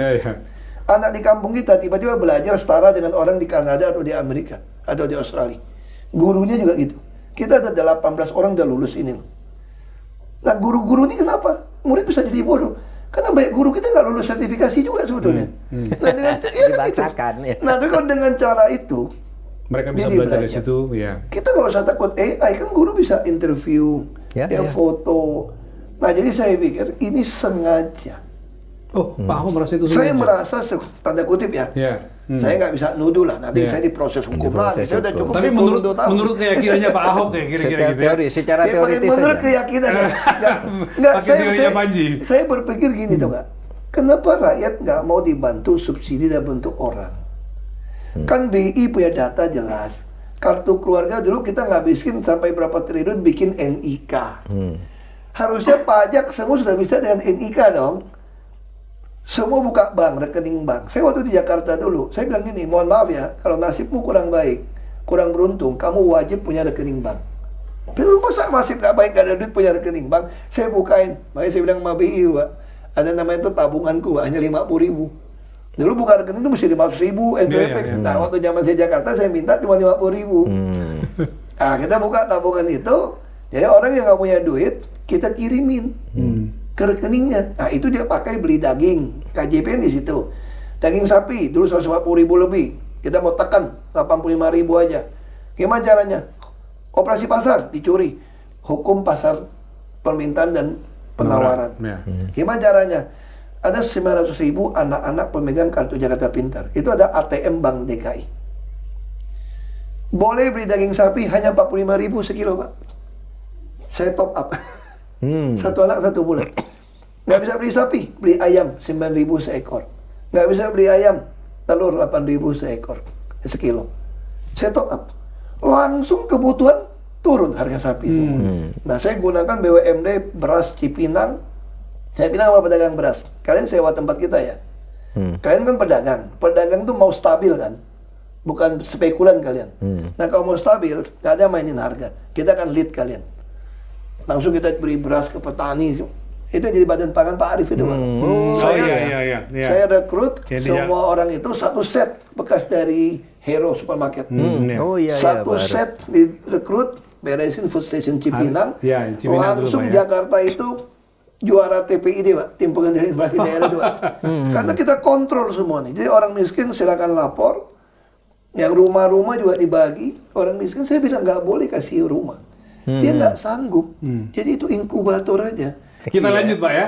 Anak di kampung kita tiba-tiba belajar setara dengan orang di Kanada atau di Amerika atau di Australia. Gurunya juga gitu. Kita ada 18 orang udah lulus ini. Nah, guru-guru ini kenapa? Murid bisa jadi bodoh. Karena banyak guru kita nggak lulus sertifikasi juga sebetulnya. Nah, dengan dibacakan. Ya. Nah, tapi kalau dengan cara itu, mereka bisa belajar dari situ, ya. Kita nggak usah takut AI, kan guru bisa interview, dia foto. Nah, jadi saya pikir ini sengaja. Oh, Pak Ahok merasa itu sengaja? Saya merasa, tanda kutip ya. Saya nggak bisa nuduh lah, nanti saya diproses hukum lagi. Saya udah cukup. Tapi menurut keyakinannya Pak Ahok ya kira-kira gitu. Secara teoritis menurut keyakinan nggak, saya berpikir gini tuh nggak. Kenapa rakyat nggak mau dibantu subsidi dalam bentuk orang? Kan BI punya data jelas. Kartu keluarga dulu kita ngabisin sampai berapa triliun bikin NIK. Harusnya pajak semua sudah bisa dengan NIK dong. Semua buka bank, rekening bank. Saya waktu di Jakarta dulu, saya bilang gini, mohon maaf ya, kalau nasibmu kurang baik, kurang beruntung, kamu wajib punya rekening bank. Tapi masa nasib gak baik, gak ada duit punya rekening bank, saya bukain. Makanya saya bilang sama BI, Pak, ada namanya itu tabunganku, Pak, hanya 50.000. Dulu buka rekening itu mesti 500.000 NPWP. Nah, waktu zaman saya Jakarta, saya minta cuma 50.000. Nah, kita buka tabungan itu, jadi orang yang gak punya duit, kita kirimin ke rekeningnya. Nah, itu dia pakai beli daging. KJP di situ. Daging sapi dulu 150.000 lebih. Kita mau tekan 85.000 aja. Gimana caranya? Operasi pasar dicuri. Hukum pasar permintaan dan penawaran. Gimana caranya? Ada 900.000 anak-anak pemegang kartu Jakarta Pintar. Itu ada ATM Bank DKI. Boleh beli daging sapi hanya 45.000 sekilo, Pak. Saya top up. Satu anak 1 bulan. Nggak bisa beli sapi, beli ayam 9.000 seekor. Nggak bisa beli ayam, telur 8.000 seekor, sekilo. Saya top up. Langsung kebutuhan turun harga sapi semua. Nah, saya gunakan BUMD beras Cipinang. Saya bilang sama pedagang beras, kalian sewa tempat kita ya. Kalian kan pedagang. Pedagang tuh mau stabil kan. Bukan spekulan kalian. Nah, kalau mau stabil, nggak ada mainin harga. Kita akan lead kalian. Langsung kita beri beras ke petani. Itu jadi badan pangan Pak Arief itu, Pak. Saya rekrut semua orang itu satu set bekas dari Hero Supermarket. Satu set direkrut, beresin food station Cipinang. Langsung Jakarta itu juara TPID, Pak, tim pengendalian inflasi daerah itu, Pak. Karena kita kontrol semua nih. Jadi orang miskin silakan lapor. Yang rumah-rumah juga dibagi. Orang miskin saya bilang nggak boleh kasih rumah. Dia nggak sanggup. Jadi itu inkubator aja. Kita lanjut, Pak ya.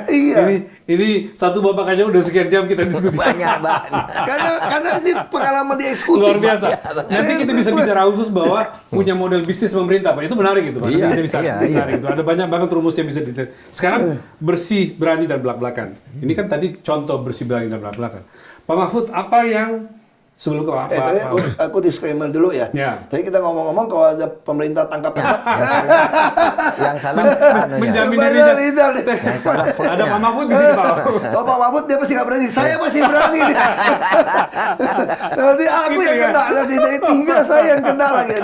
Ini satu babak aja udah sekian jam kita diskusi. Banyak banget. karena ini pengalaman di eksekutif. Luar biasa. Nanti kita bisa bicara khusus bahwa punya model bisnis pemerintah, Pak. Itu menarik itu, Pak. Nanti kita bisa menarik itu. Ada banyak banget rumus yang bisa detail. Sekarang bersih, berani dan belak-belakan. Ini kan tadi contoh bersih, berani dan belak-belakan. Pak Mahfud, apa yang sebelum ke Pak? Tapi aku disclaimer dulu ya. Ya. Tadi kita ngomong-ngomong kalau ada pemerintah tangkap Yang salah anunya. Menjamin Pak dirinya. Rizal. Yang salah Ada Pak Mahfud di sini, Pak. Oh, Pak Mahfud dia pasti nggak berani. Saya masih berani. Nanti aku Gitu yang ya? kena. Nanti dari 3 saya yang kena lagi.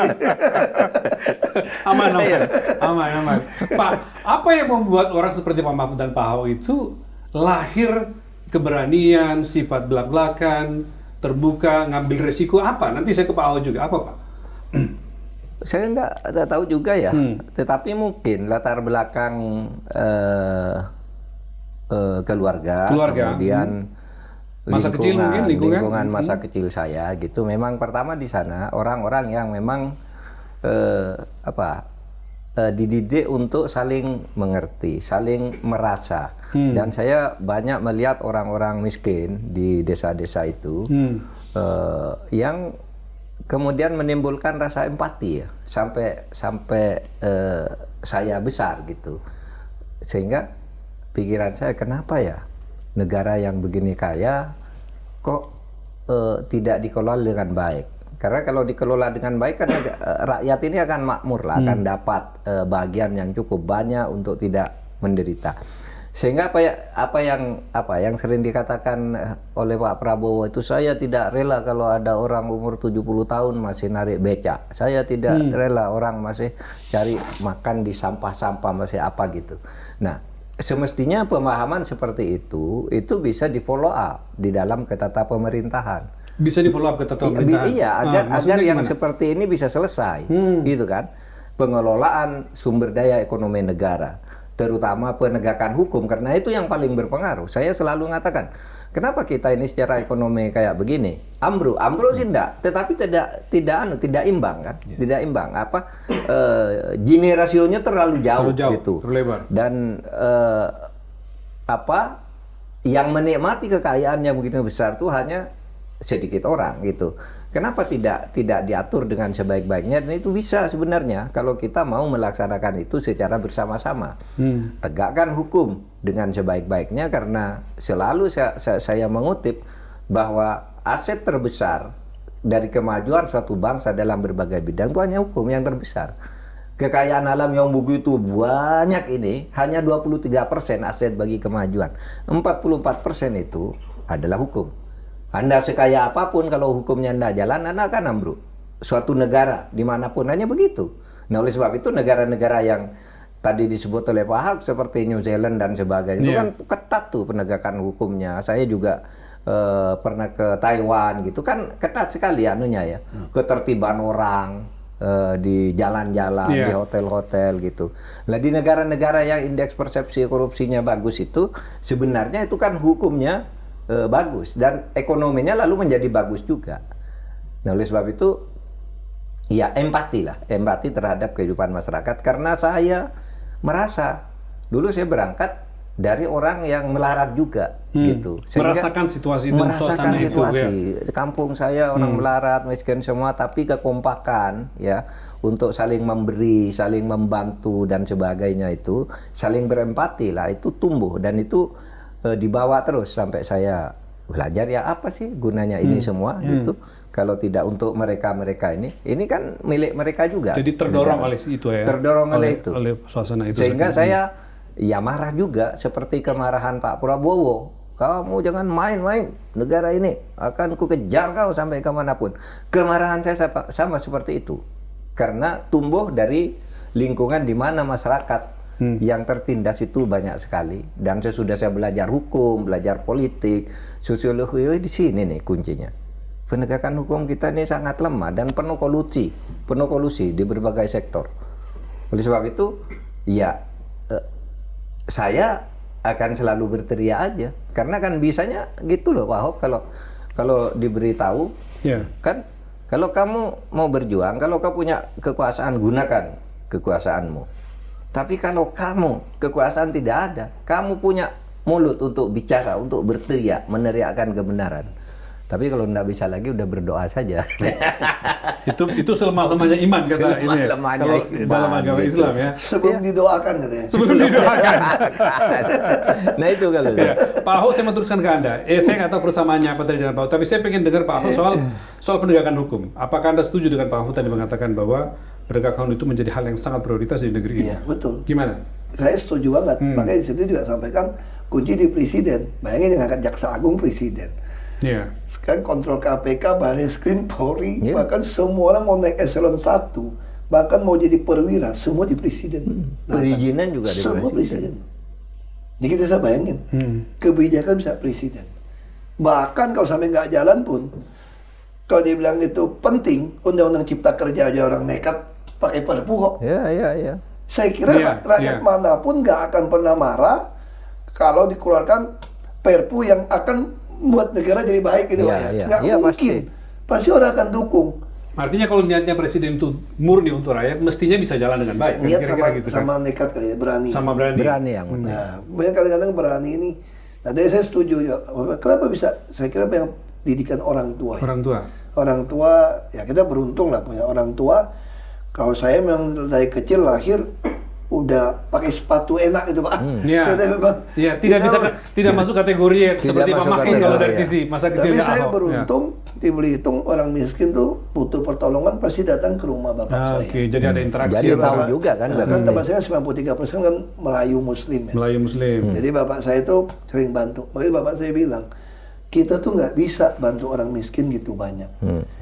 Aman. Pak, apa yang membuat orang seperti Pak Mahfud dan Pak Ahok itu lahir keberanian, sifat belak-belakan, terbuka, ngambil resiko apa? Nanti saya ke Pak Ahok juga. Apa, Pak? Saya nggak tahu juga ya. Tetapi mungkin latar belakang keluarga, kemudian Masa kecil mungkin, lingkungan. masa kecil saya gitu. Memang pertama di sana orang-orang yang memang dididik untuk saling mengerti, saling merasa. Dan saya banyak melihat orang-orang miskin di desa-desa itu yang kemudian menimbulkan rasa empati ya, sampai saya besar gitu. Sehingga pikiran saya, kenapa ya negara yang begini kaya kok tidak dikelola dengan baik? Karena kalau dikelola dengan baik kan rakyat ini akan makmur lah, akan dapat bagian yang cukup banyak untuk tidak menderita. Sehingga apa yang sering dikatakan oleh Pak Prabowo itu, saya tidak rela kalau ada orang umur 70 tahun masih narik becak. Saya tidak rela orang masih cari makan di sampah-sampah, masih apa gitu. Nah, semestinya pemahaman seperti itu bisa di follow up di dalam ketata pemerintahan. Bisa di follow up ke tata pemerintahan. Iya, agar yang gimana? seperti ini bisa selesai, gitu kan? Pengelolaan sumber daya ekonomi negara, terutama penegakan hukum, karena itu yang paling berpengaruh. Saya selalu mengatakan, kenapa kita ini secara ekonomi kayak begini? Ambruk sih enggak, tetapi tidak imbang kan? Tidak imbang. Gini rasionya terlalu jauh gitu. Terlebar. Dan yang menikmati kekayaan yang begitu besar itu hanya sedikit orang gitu. Kenapa tidak diatur dengan sebaik-baiknya? Dan itu bisa sebenarnya kalau kita mau melaksanakan itu secara bersama-sama. Tegakkan hukum dengan sebaik-baiknya, karena selalu saya mengutip bahwa aset terbesar dari kemajuan suatu bangsa dalam berbagai bidang itu hanya hukum yang terbesar. Kekayaan alam yang begitu banyak ini hanya 23% aset bagi kemajuan. 44% itu adalah hukum. Anda sekaya apapun, kalau hukumnya Anda jalan, Anda akan ambruk. Suatu negara, dimanapun, hanya begitu. Nah, oleh sebab itu negara-negara yang tadi disebut oleh Pak Ahok, seperti New Zealand dan sebagainya, itu kan ketat tuh penegakan hukumnya. Saya juga pernah ke Taiwan, gitu kan ketat sekali anunya ya. Ketertiban orang di jalan-jalan, di hotel-hotel gitu. Nah, di negara-negara yang indeks persepsi korupsinya bagus itu, sebenarnya itu kan hukumnya bagus, dan ekonominya lalu menjadi bagus juga. Nah, oleh sebab itu ya empati terhadap kehidupan masyarakat, karena saya merasa dulu saya berangkat dari orang yang melarat juga gitu. Sehingga merasakan situasi dan suasana itu ya. Kampung saya orang melarat, miskin semua, tapi kekompakan ya untuk saling memberi, saling membantu dan sebagainya, itu saling berempati lah, itu tumbuh dan itu dibawa terus sampai saya belajar ya apa sih gunanya ini semua gitu. Kalau tidak untuk mereka ini kan milik mereka juga. Jadi terdorong oleh itu ya. Terdorong oleh itu. Oleh suasana itu. Sehingga saya ya marah juga, seperti kemarahan Pak Prabowo. Kamu jangan main-main negara ini, akan ku kejar kau sampai kemanapun. Kemarahan saya sama seperti itu, karena tumbuh dari lingkungan di mana masyarakat yang tertindas itu banyak sekali. Dan sesudah saya belajar hukum, belajar politik, sosiologi, di sini nih kuncinya. Penegakan hukum kita ini sangat lemah dan penuh kolusi di berbagai sektor. Oleh sebab itu, ya saya akan selalu berteriak aja, karena kan bisanya gitu loh Pak Ahok, kalau diberitahu, kan kalau kamu mau berjuang, kalau kamu punya kekuasaan, gunakan kekuasaanmu. Tapi kalau kamu kekuasaan tidak ada, kamu punya mulut untuk bicara, untuk berteriak, meneriakkan kebenaran, Tapi kalau nggak bisa lagi udah berdoa saja. Itu selemah-lemahnya iman kata ini ya. Selemah-lemahnya Kalau iman, dalam agama gitu. Islam ya. Sebelum didoakan katanya. Sebelum didoakan. Nah itu kalau Ya, Pak Ahok saya mau teruskan ke Anda. Saya nggak tahu persamaannya apa tadi dengan Pak Ahok, tapi saya pengen dengar Pak Ahok soal penegakan hukum. Apakah Anda setuju dengan Pak Ahok tadi mengatakan bahwa penegakan hukum itu menjadi hal yang sangat prioritas di negeri ini? Iya, betul. Gimana? Saya setuju banget. Makanya di situ juga sampaikan kunci di presiden. Bayangin yang angkat jaksa agung presiden. Iya. Sekarang kontrol KPK, Barreskrim, Polri, Iya. bahkan semua orang mau naik eselon 1, bahkan mau jadi perwira, semua di presiden. perizinan juga di semua presiden. presiden. Jadi kita bisa bayangin, kebijakan bisa presiden. Bahkan kalau sampai nggak jalan pun, kalau dia bilang itu penting, undang-undang cipta kerja aja orang nekat pakai perpu kok. Ya. Saya kira Iya, rakyat iya. manapun nggak akan pernah marah kalau dikeluarkan perpu yang akan membuat negara jadi baik gitu Iya, Pak, ya. iya. Nggak Iya, mungkin. Pasti orang akan dukung. Artinya kalau niatnya presiden itu murni untuk rakyat, mestinya bisa jalan dengan baik. Kan? Niat Kira-kira sama, gitu kan? sama nekat kali ya, berani. Sama berani. Berani yang penting. Nah, banyak kadang-kadang berani ini. Nah, dari saya setuju juga. Kenapa bisa? Saya kira yang didikan orang tua. Ya. Orang tua. Orang tua, ya kita beruntung lah punya orang tua. Kalau saya memang dari kecil lahir udah pakai sepatu enak gitu Pak. Iya. Kita memang- Iya, tidak kita- bisa tidak masuk kategori yang Tidak seperti Pak masuk Mahfud kategori, kalau dari iya. sisi masa Tapi kecilnya saya Ahok. beruntung di Belitung orang miskin tuh butuh pertolongan pasti datang ke rumah bapak Ya. saya. Oke, jadi ada interaksi. Jadi ya, tahu Pak. juga kan. Nah, kan tempat saya 93% kan Melayu Muslim ya. Melayu Muslim. Jadi bapak saya itu sering bantu. Makanya bapak saya bilang, kita tuh nggak bisa bantu orang miskin gitu banyak.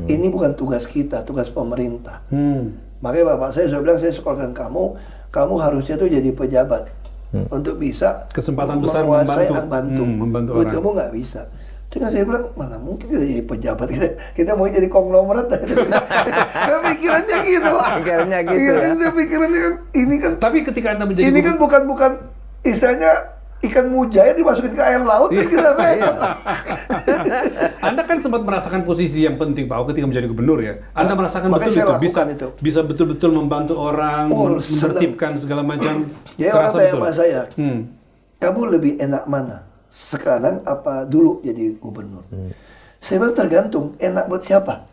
Ini bukan tugas kita, tugas pemerintah. Makanya bapak saya bilang, saya sekolahkan kamu harusnya tuh jadi pejabat untuk bisa Kesempatan besar menguasai membantu. Membantu Buat orang. kamu nggak bisa. Dengan saya bilang, mana mungkin kita jadi pejabat, kita mau jadi konglomerat. Pikirannya gitu. Pikirannya gitu, Iya, ya. pikirannya kan, ini kan Tapi ketika Anda menjadi ini kan bukan istilahnya ikan mujair dimasukin ke air laut kan kita repot. Anda kan sempat merasakan posisi yang penting Pak Ahok ketika menjadi gubernur ya. Anda merasakan Makanya betul saya itu lakukan itu. bisa betul-betul membantu orang, menertibkan segala macam. Jadi orang Terasa tanya betul. sama saya, Hmm. kamu lebih enak mana? Sekarang apa dulu jadi gubernur? Saya bilang tergantung, enak buat siapa?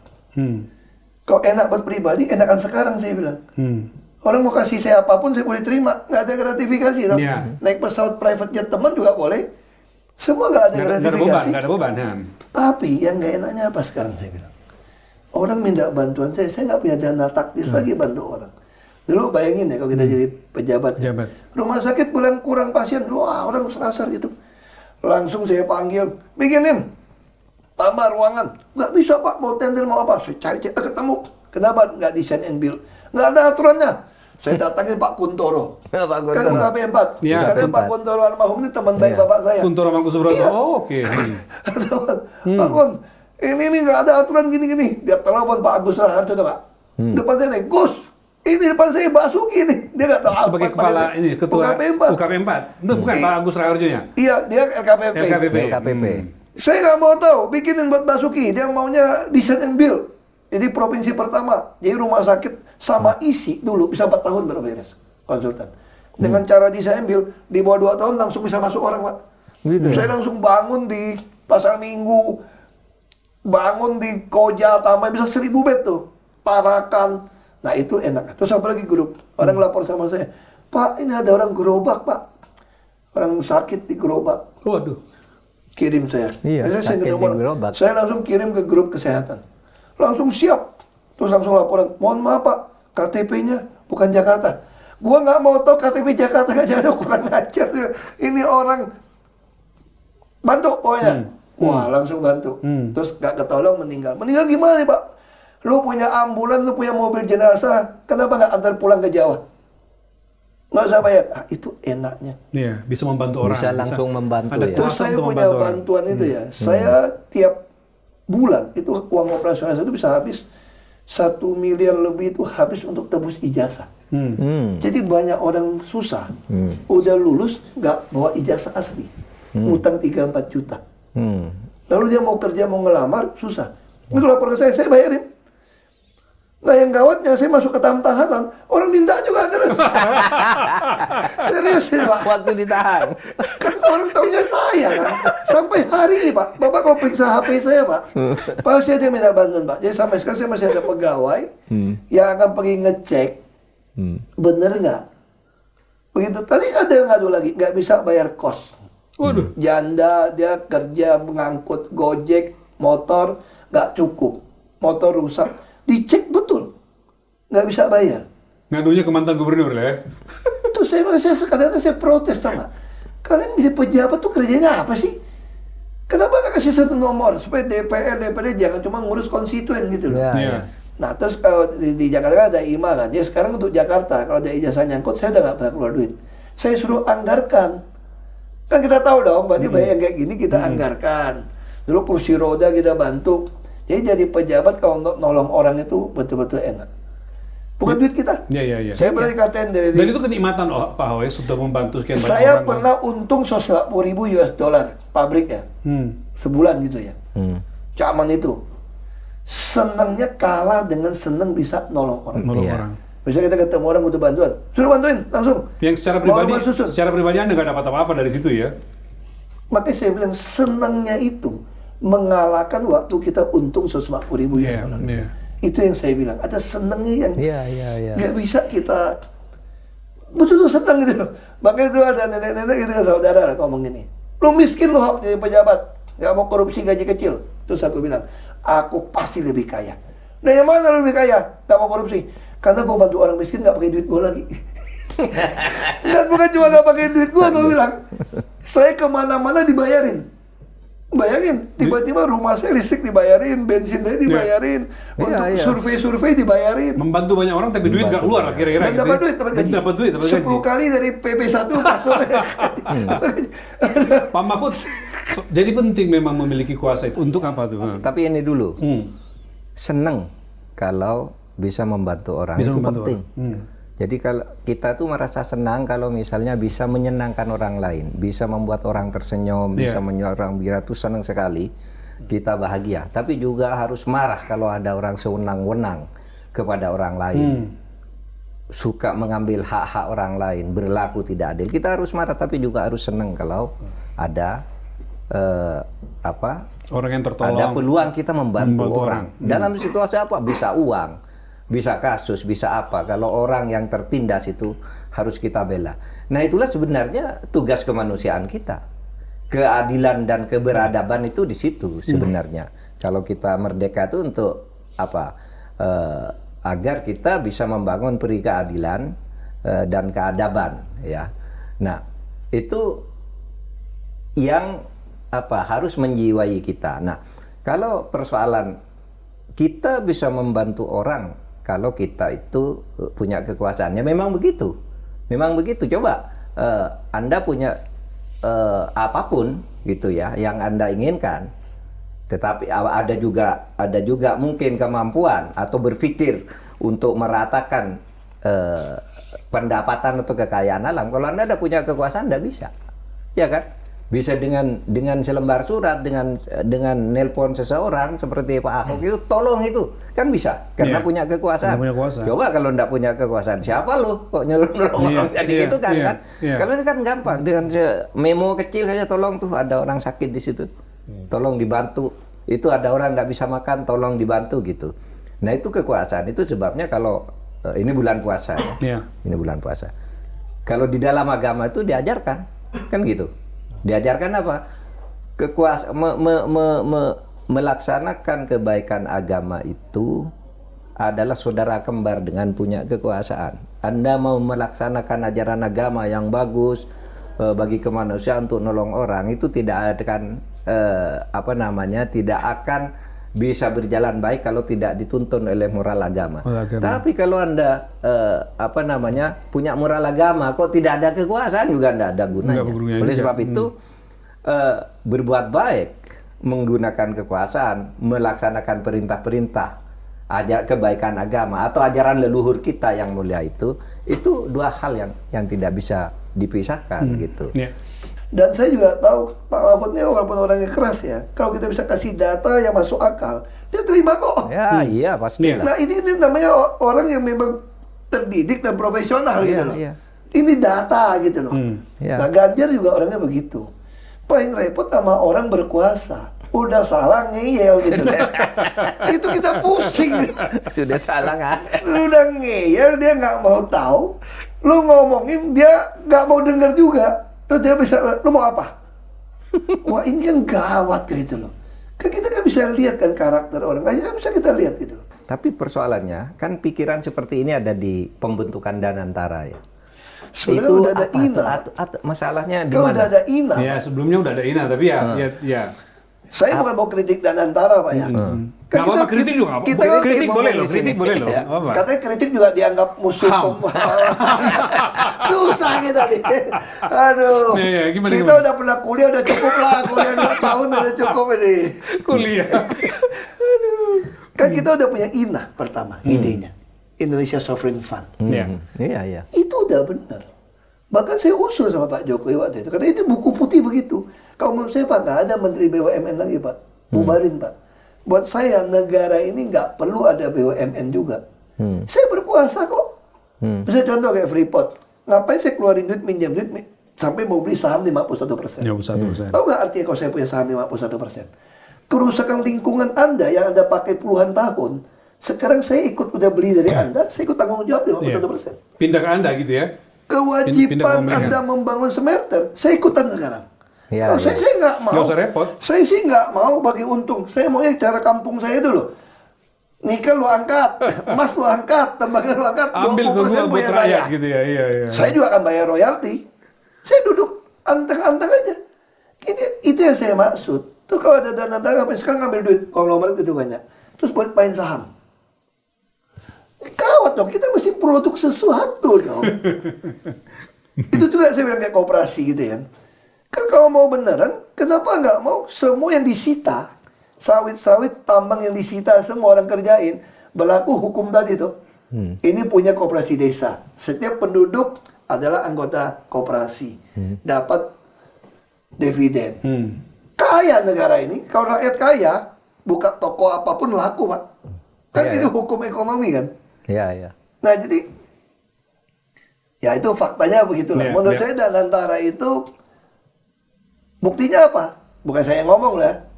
Kalau enak buat pribadi, enakan sekarang saya bilang. Orang mau kasih saya apapun saya boleh terima, nggak ada gratifikasi. Tau? Iya. Naik pesawat private jet teman juga boleh. Semua nggak ada Nggak ada beban, gratifikasi. nggak ada beban. Ya. Tapi yang nggak enaknya apa sekarang saya bilang? Orang minta bantuan saya nggak punya dana taktis lagi bantu orang. Dulu bayangin ya kalau kita jadi pejabat. ya. Pejabat. Rumah sakit bilang kurang pasien, wah orang serasar gitu. Langsung saya panggil, bikinin tambah ruangan. Nggak bisa Pak, mau tender mau apa? Saya cari ketemu. Kenapa nggak desain and build? Nggak ada aturannya. Saya datangin Pak Kuntoro. Ya, Pak Kan Kuntoro. UKP 4. Iya, Karena Pak 4. Kuntoro almarhum ini teman baik bapak saya. Kuntoro Mangkusubroto. Iya. Oh, oke. Pak Kun, ini nggak ada aturan gini-gini. Dia telepon Pak Agus Raharjo tuh Pak. Depan saya nih, Gus, ini depan saya Basuki nih. Dia nggak tahu apa. Sebagai kepala ini ketua UKP 4. UKP 4. Itu bukan Pak Agus Raharjo-nya. Iya, dia LKPP. LKPP. LKPP. Saya nggak mau tahu, bikinin buat Basuki. Dia maunya desain and build. Jadi provinsi pertama, jadi rumah sakit sama isi dulu bisa 4 tahun baru beres konsultan. Dengan cara desain and build, di bawah 2 tahun langsung bisa masuk orang Pak. Gitu ya? Saya langsung bangun di Pasar Minggu, bangun di Koja, Tamai, bisa 1000 bed tuh. Parakan. Nah itu enak. Terus apa lagi grup? Orang lapor sama saya, Pak ini ada orang gerobak Pak. Orang sakit di gerobak. Waduh. Kirim saya. Iya, Biasanya saya sakit ketemu di orang. gerobak. Saya langsung kirim ke grup kesehatan. Langsung siap. Terus langsung laporan. Mohon maaf Pak, KTP-nya bukan Jakarta. Gua nggak mau tahu KTP Jakarta aja ada kurang ajar. Ini orang bantu pokoknya. Wah langsung bantu. Terus nggak ketolong meninggal. Meninggal gimana nih Pak? Lu punya ambulan, lu punya mobil jenazah. Kenapa nggak antar pulang ke Jawa? Nggak usah bayar. Ah, itu enaknya. Iya, bisa membantu orang. Bisa langsung membantu ada ya. Terus kuasa saya untuk punya membantu orang. bantuan itu ya. Saya tiap bulan itu uang operasional itu bisa habis 1 miliar lebih itu habis untuk tebus ijazah. Jadi banyak orang susah. Udah lulus nggak bawa ijazah asli. Utang 3-4 juta. Lalu dia mau kerja mau ngelamar susah. Itu lapor ke saya bayarin. Nah yang gawatnya saya masuk ke tahanan, orang minta juga terus. Serius ya Pak. Waktu ditahan. Kan orang tahunya saya kan. Sampai hari ini Pak, Bapak kalau periksa HP saya Pak, pasti ada yang minta bantuan Pak. Jadi sampai sekarang saya masih ada pegawai yang akan pergi ngecek, bener nggak? Begitu. Tadi ada yang ngadu lagi, nggak bisa bayar kos. Waduh. Janda, dia kerja mengangkut Gojek, motor, nggak cukup. Motor rusak, dicek betul. Nggak bisa bayar. Ngadunya ke mantan gubernur lah ya. Terus kadang-kadang saya protes, tau nggak? Kalian di pejabat tuh kerjanya apa sih? Kenapa nggak kasih satu nomor supaya DPD jangan cuma ngurus konstituen gitu loh. Ya, Iya. ya. Nah terus kalau di Jakarta ada IMA kan, dia sekarang untuk Jakarta kalau ada ijazah nyangkut saya udah nggak pernah keluar duit. Saya suruh anggarkan. Kan kita tahu dong, berarti banyak yang kayak gini kita anggarkan. Dulu kursi roda kita bantu. Jadi jadi pejabat kalau untuk nolong orang itu betul-betul enak. Bukan duit kita. Iya. Saya pernah dikatain dari Dan itu kenikmatan Pak Ahoy sudah membantu sekian banyak saya orang. pernah untung 140.000 US dollar pabriknya sebulan gitu ya. Zaman itu senangnya kalah dengan senang bisa nolong orang. Nolong Iya. orang. Misalnya kita ketemu orang butuh bantuan, suruh bantuin langsung. Yang secara Mau pribadi, rumah susun. secara pribadi Anda nggak dapat apa-apa dari situ ya? Makanya saya bilang senangnya itu mengalahkan waktu kita untung 140.000 US Iya, dollar. iya. Itu yang saya bilang. Ada senangnya yang Iya. nggak bisa kita betul-betul senang gitu loh. Makanya itu ada nenek-nenek gitu saudara ngomong gini, lu miskin lu Hok, jadi pejabat, nggak mau korupsi gaji kecil. Terus aku bilang, aku pasti lebih kaya. Nah yang mana lu lebih kaya? Nggak mau korupsi. Karena gua bantu orang miskin nggak pakai duit gua lagi. Dan bukan cuma nggak pakai duit gua bilang, saya kemana-mana dibayarin. Bayangin, tiba-tiba rumah saya listrik dibayarin, bensin saya dibayarin, untuk Iya. survei-survei dibayarin. Membantu banyak orang tapi duit nggak keluar kira-kira. Dan gitu dapat ya. duit, dapat gaji. Dapat duit, dapat gaji. 10 kali dari PP1 masuk. Pak Mahfud, jadi penting memang memiliki kuasa itu. Untuk apa tuh? Tapi ini dulu, Hmm. seneng kalau bisa membantu orang Bisa itu membantu penting. orang. Jadi kalau kita tuh merasa senang kalau misalnya bisa menyenangkan orang lain, bisa membuat orang tersenyum, bisa membuat orang bira tuh senang sekali. Kita bahagia. Tapi juga harus marah kalau ada orang sewenang-wenang kepada orang lain. Suka mengambil hak-hak orang lain, berlaku tidak adil. Kita harus marah tapi juga harus senang kalau ada Orang yang tertolong. ada peluang kita membantu orang. orang. Dalam situasi apa? Bisa uang, bisa kasus, bisa apa. Kalau orang yang tertindas itu harus kita bela. Nah itulah sebenarnya tugas kemanusiaan kita. Keadilan dan keberadaban itu di situ sebenarnya. Kalau kita merdeka itu untuk apa? Agar kita bisa membangun peri keadilan dan keadaban. Ya. Nah itu yang harus menjiwai kita. Nah kalau persoalan kita bisa membantu orang kalau kita itu punya kekuasaannya, memang begitu. Coba Anda punya apapun gitu ya yang Anda inginkan, tetapi ada juga mungkin kemampuan atau berpikir untuk meratakan pendapatan atau kekayaan alam. Kalau Anda ada punya kekuasaan, Anda bisa, ya kan? Bisa dengan selembar surat, dengan nelpon seseorang seperti Pak Ahok itu, tolong itu kan bisa karena punya kekuasaan. Punya kuasa. Coba kalau ndak punya kekuasaan, siapa lu kok nyuruh orang jadi gitu kan? Kalau ini kan gampang, dengan memo kecil saja, tolong tuh ada orang sakit di situ, tolong dibantu. Itu ada orang ndak bisa makan, tolong dibantu gitu. Nah itu kekuasaan. Itu sebabnya kalau ini bulan puasa ya. Ini bulan puasa. Kalau di dalam agama itu diajarkan kan gitu. Diajarkan apa? Melaksanakan kebaikan agama itu adalah saudara kembar dengan punya kekuasaan. Anda mau melaksanakan ajaran agama yang bagus bagi kemanusiaan untuk nolong orang, itu tidak akan tidak akan bisa berjalan baik kalau tidak dituntun oleh moral agama. Tapi kalau Anda punya moral agama kok tidak ada kekuasaan, juga tidak ada gunanya. Oleh sebab itu berbuat baik, menggunakan kekuasaan, melaksanakan perintah-perintah kebaikan agama atau ajaran leluhur kita yang mulia itu dua hal yang tidak bisa dipisahkan gitu. Dan saya juga tahu Pak Mahfud ini walaupun orangnya keras ya, kalau kita bisa kasih data yang masuk akal, dia terima kok. Ya, iya pasti lah. Nah ini namanya orang yang memang terdidik dan profesional gitu loh. Iya. Ini data gitu loh. Iya. Nah Ganjar juga orangnya begitu. Paling repot sama orang berkuasa. Udah salah ngeyel gitu. Itu kita pusing. Sudah salah kan? Udah ngeyel dia nggak mau tahu. Lu ngomongin dia nggak mau denger juga. Terus dia bisa, lu mau apa? Wah ini kan gawat gitu loh. Kan kita nggak bisa lihat kan karakter orang. Nggak bisa kita lihat gitu loh. Tapi persoalannya kan pikiran seperti ini ada di pembentukan Danantara ya. Sebenarnya udah ada INA. Masalahnya di Kalau mana? udah ada INA. Ya sebelumnya udah ada INA, tapi ya. Saya bukan mau kritik Danantara Pak ya. Nggak apa-apa, kritik juga nggak apa-apa. kita Kritik boleh loh, di sini. kritik boleh loh. Ya, Nggak apa-apa. katanya kritik juga dianggap musuh Ham. susah kita nih. Aduh. Ya, gimana, kita gimana? udah pernah kuliah, udah cukup lah. Kuliah 2 tahun udah cukup ini. Kuliah. Kan kita udah punya INA pertama, idenya. Indonesia Sovereign Fund. Ya. Iya. Itu udah benar. Bahkan saya usul sama Pak Jokowi waktu itu. Katanya itu buku putih begitu. Kalau menurut saya Pak, nggak ada Menteri BUMN lagi Pak. Bubarin Pak. Buat saya negara ini nggak perlu ada BUMN juga. Saya berkuasa kok. Misalnya contoh kayak Freeport. Ngapain saya keluarin duit, minjam duit, sampai mau beli saham 51%. Ya, 1%. Tahu nggak artinya kalau saya punya saham 51%? Kerusakan lingkungan Anda yang Anda pakai puluhan tahun, sekarang saya ikut udah beli dari Anda, saya ikut tanggung jawab 51%. Pindah ke Anda gitu ya. Kewajiban Pindah ke Anda membangun smelter, saya ikutan sekarang. Ya, Kalau saya nggak mau. Nggak usah repot. Saya sih nggak mau bagi untung. Saya maunya cara kampung saya dulu. Nikel lu angkat, emas lu angkat, tembaga lu angkat, Ambil 20% buat punya rakyat saya. gitu ya. Iya. Saya juga akan bayar royalti. Saya duduk anteng-anteng aja. Itu yang saya maksud. Tuh kalau ada dana ngapain sekarang ngambil duit konglomerat itu banyak. Terus buat main saham. Kawat dong, kita mesti produk sesuatu dong. Itu juga saya bilang kayak koperasi gitu ya. Kan kalau mau beneran, kenapa nggak mau semua yang disita, sawit-sawit, tambang yang disita, semua orang kerjain, berlaku hukum tadi tuh. Ini punya koperasi desa. Setiap penduduk adalah anggota koperasi. Dapat dividen. Kaya negara ini, kalau rakyat kaya, buka toko apapun laku Pak. Kan Iya, itu ya. hukum ekonomi kan. Iya. Nah jadi, ya itu faktanya begitulah. Iya, Menurut iya. saya Danantara itu, buktinya apa? Bukan saya yang ngomong lah.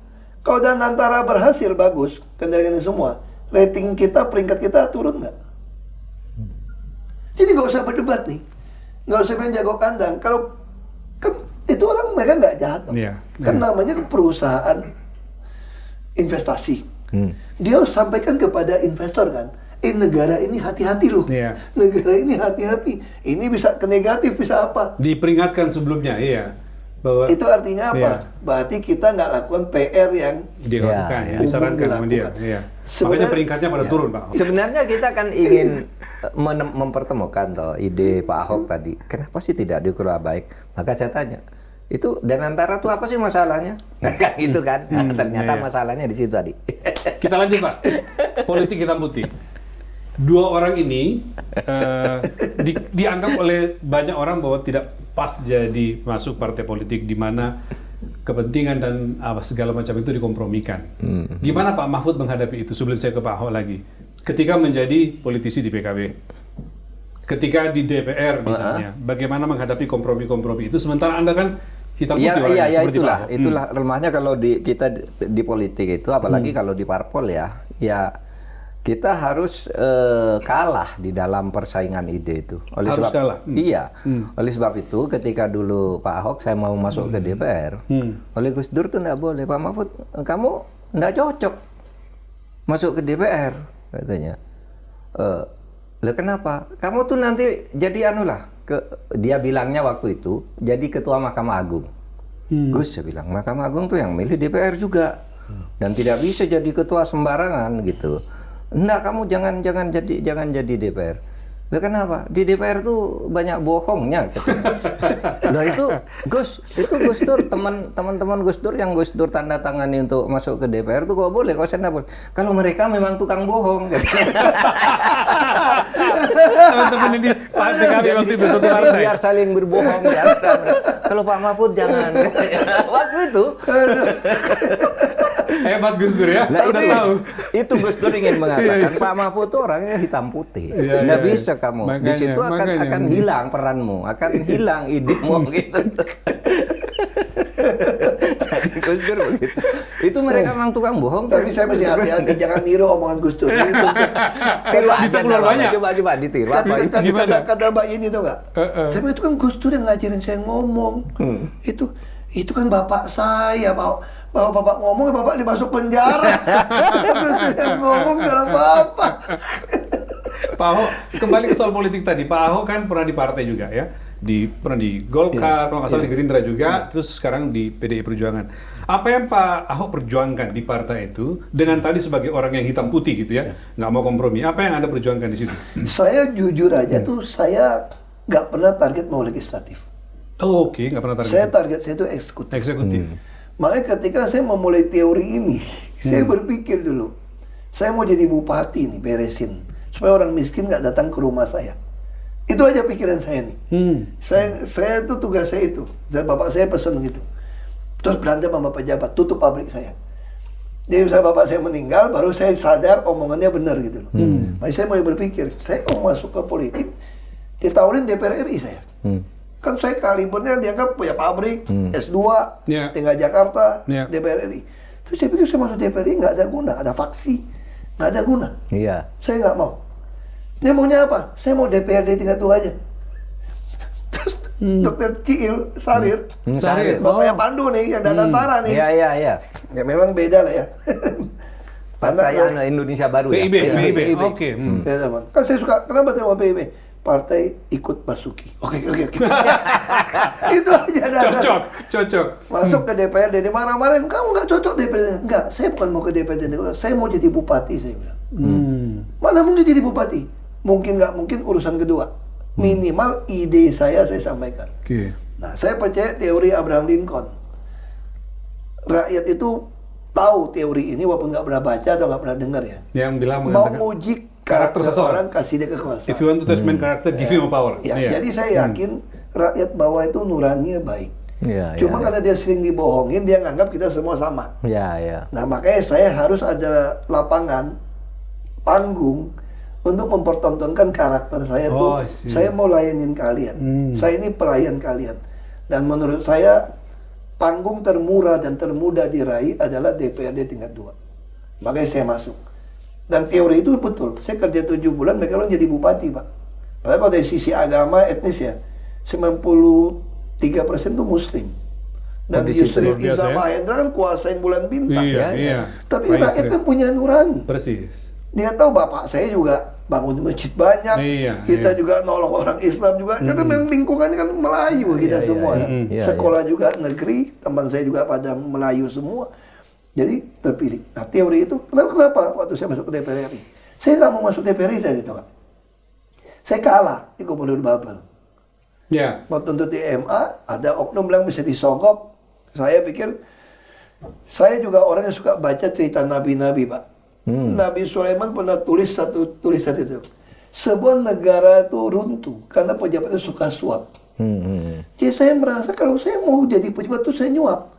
Kalau Danantara berhasil, bagus, kendalikan ini semua, rating kita, peringkat kita turun nggak? Jadi nggak usah berdebat nih. Nggak usah main jago kandang. Kalau, kan itu orang, mereka nggak jahat dong. Iya, Kan namanya perusahaan investasi. Dia harus sampaikan kepada investor kan, negara ini hati-hati loh. Iya. Negara ini hati-hati. Ini bisa ke negatif, bisa apa. Diperingatkan sebelumnya, iya. Bahwa Itu artinya apa? Iya. Berarti kita nggak lakukan PR yang dilakukan, Iya, ya, disarankan sama dia. dilakukan. Iya. Sebenarnya- Makanya peringkatnya pada iya. turun, Pak. Sebenarnya kita kan ingin mempertemukan toh ide Pak Ahok tadi. Kenapa sih tidak dikelola baik? Maka saya tanya, itu Danantara tuh apa sih masalahnya? Kan gitu kan? Nah, ternyata iya. masalahnya di situ tadi. Kita lanjut, Pak. Politik hitam putih. Dua orang ini dianggap oleh banyak orang bahwa tidak pas jadi masuk partai politik di mana kepentingan dan segala macam itu dikompromikan. Gimana Pak Mahfud menghadapi itu? Sebelum saya ke Pak Ahok lagi. Ketika menjadi politisi di PKB, ketika di DPR misalnya, bagaimana menghadapi kompromi-kompromi itu? Sementara Anda kan hitam putih orangnya, Iya, seperti Pak Ahok. itulah lemahnya kalau kita di politik itu, apalagi kalau di parpol ya kita harus kalah di dalam persaingan ide itu. Harus kalah. Iya. Oleh sebab itu, ketika dulu Pak Ahok saya mau masuk ke DPR, oleh Gus Dur tuh nggak boleh. Pak Mahfud, kamu nggak cocok masuk ke DPR, katanya. Lah kenapa? Kamu tuh nanti jadi dia bilangnya waktu itu jadi ketua Mahkamah Agung. Gus, saya bilang Mahkamah Agung tuh yang milih DPR juga, dan tidak bisa jadi ketua sembarangan gitu. Enggak, kamu jangan jadi DPR. Lah kenapa? Di DPR tuh banyak bohongnya. Lah itu Gus Dur, teman-teman Gus Dur yang Gus Dur tanda tangani untuk masuk ke DPR tuh kok boleh, kok saya nggak boleh. Kalau mereka memang tukang bohong. Teman-teman ini Pak PKB waktu itu satu partai. Biar saling berbohong ya. Kalau Pak Mahfud jangan. Waktu itu. Hebat Gus Dur ya. Nah, Udah tahu. itu Gus Dur ingin mengatakan Pak Mahfud itu orangnya hitam putih. Iya, Nggak iya. bisa kamu. Di Makanya, situ makanya. akan hilang peranmu, akan hilang idemu gitu. Jadi Gus Dur begitu. Itu mereka memang tukang bohong. Tapi saya masih hati-hati, jangan niru omongan Gus Dur. Ini tuntut. Tiru Bisa aja keluar namanya. banyak. Coba ditiru apa itu? Gimana? Kata Mbak Yeni tuh nggak? Saya bilang, itu kan Gus Dur yang ngajarin saya ngomong. Itu kan bapak saya, bapak ngomong, bapak dimasuk penjara. Gus Dur yang ngomong nggak apa-apa. Pak Ahok, kembali ke soal politik tadi. Pak Ahok kan pernah di partai juga ya. Pernah di Golkar, kalau nggak salah di Gerindra juga, terus sekarang di PDI Perjuangan. Apa yang Pak Ahok perjuangkan di partai itu dengan tadi sebagai orang yang hitam putih gitu ya, nggak mau kompromi. Apa yang Anda perjuangkan di situ? Saya jujur aja tuh, saya nggak pernah target mau legislatif. Oh, oke, nggak pernah target. Saya target saya itu eksekutif. Eksekutif. Makanya ketika saya memulai teori ini, saya berpikir dulu, saya mau jadi bupati nih, beresin. Supaya orang miskin nggak datang ke rumah saya. Itu aja pikiran saya nih. Saya tuh tugas saya itu. Dan bapak saya pesan gitu. Terus berantem sama pejabat, tutup pabrik saya. Jadi misalnya bapak saya meninggal, baru saya sadar omongannya benar gitu loh. Makanya saya mulai berpikir, saya mau masuk ke politik, ditawarin DPR RI saya. Kan saya kalibernya dianggap punya pabrik, S2, Yeah. tinggal Jakarta, Yeah. DPR RI. Terus saya pikir saya masuk DPR RI nggak ada guna, ada faksi, nggak ada guna. Iya. Saya nggak mau. Dia maunya apa? Saya mau DPRD tingkat 2 aja. Terus Dr. Ciil Sarir, Sarir. bapaknya Pandu nih, yang Danantara nih. Iya. Ya memang beda lah ya. Partai Indonesia Baru PIB, ya. PIB. Oke. Ya, teman. Kan saya suka, kenapa saya mau PIB? Partai ikut Basuki. Oke. Itu aja dasar. Cocok. Masuk ke DPRD, dimarah-marahin, kamu nggak cocok DPRD. Enggak, saya bukan mau ke DPRD, saya mau jadi bupati, saya bilang. Mana mungkin jadi bupati? Mungkin nggak mungkin urusan kedua. Minimal ide saya sampaikan. Oke. Nah, saya percaya teori Abraham Lincoln. Rakyat itu tahu teori ini walaupun nggak pernah baca atau nggak pernah dengar ya. Yang bilang Mau mengatakan nguji karakter karakter seseorang. orang, kasih dia kekuasaan. if you want to test main character, give him a power. Ya, Iya. jadi saya yakin rakyat bawah itu nuraninya baik. Iya. Cuma karena dia sering dibohongin, dia nganggap kita semua sama. Iya. Nah, makanya saya harus ada lapangan, panggung untuk mempertontonkan karakter saya Oh, tuh. I see. Saya mau layanin kalian. Saya ini pelayan kalian. Dan menurut saya panggung termurah dan termudah diraih adalah DPRD tingkat 2. Makanya saya masuk. Dan teori itu betul. Saya kerja 7 bulan, mereka orang jadi bupati, Pak. Padahal kalau dari sisi agama, etnis ya, 93% itu Muslim. Dan Oh, di situ Yusril luar biasa Iza ya. Mahendra kan kuasain bulan bintang. Iya. Tapi Baik, rakyat Sri. kan punya nurani. Persis. Dia tahu bapak saya juga bangun masjid banyak. Iya, Kita iya. juga nolong orang Islam juga. Karena memang lingkungannya kan Melayu kita Iya, semua. iya, kan. iya. Sekolah juga negeri, teman saya juga pada Melayu semua. Jadi terpilih. Nah, teori itu kenapa waktu saya masuk ke DPR RI? Saya nggak mau masuk DPR RI tadi, Pak. Saya kalah di Gubernur Babel. Ya. Mau tuntut di MA, ada oknum bilang bisa disogok. Saya pikir, saya juga orang yang suka baca cerita nabi-nabi, Pak. Nabi Sulaiman pernah tulis satu tulisan itu. Sebuah negara itu runtuh karena pejabatnya suka suap. Jadi saya merasa kalau saya mau jadi pejabat itu saya nyuap.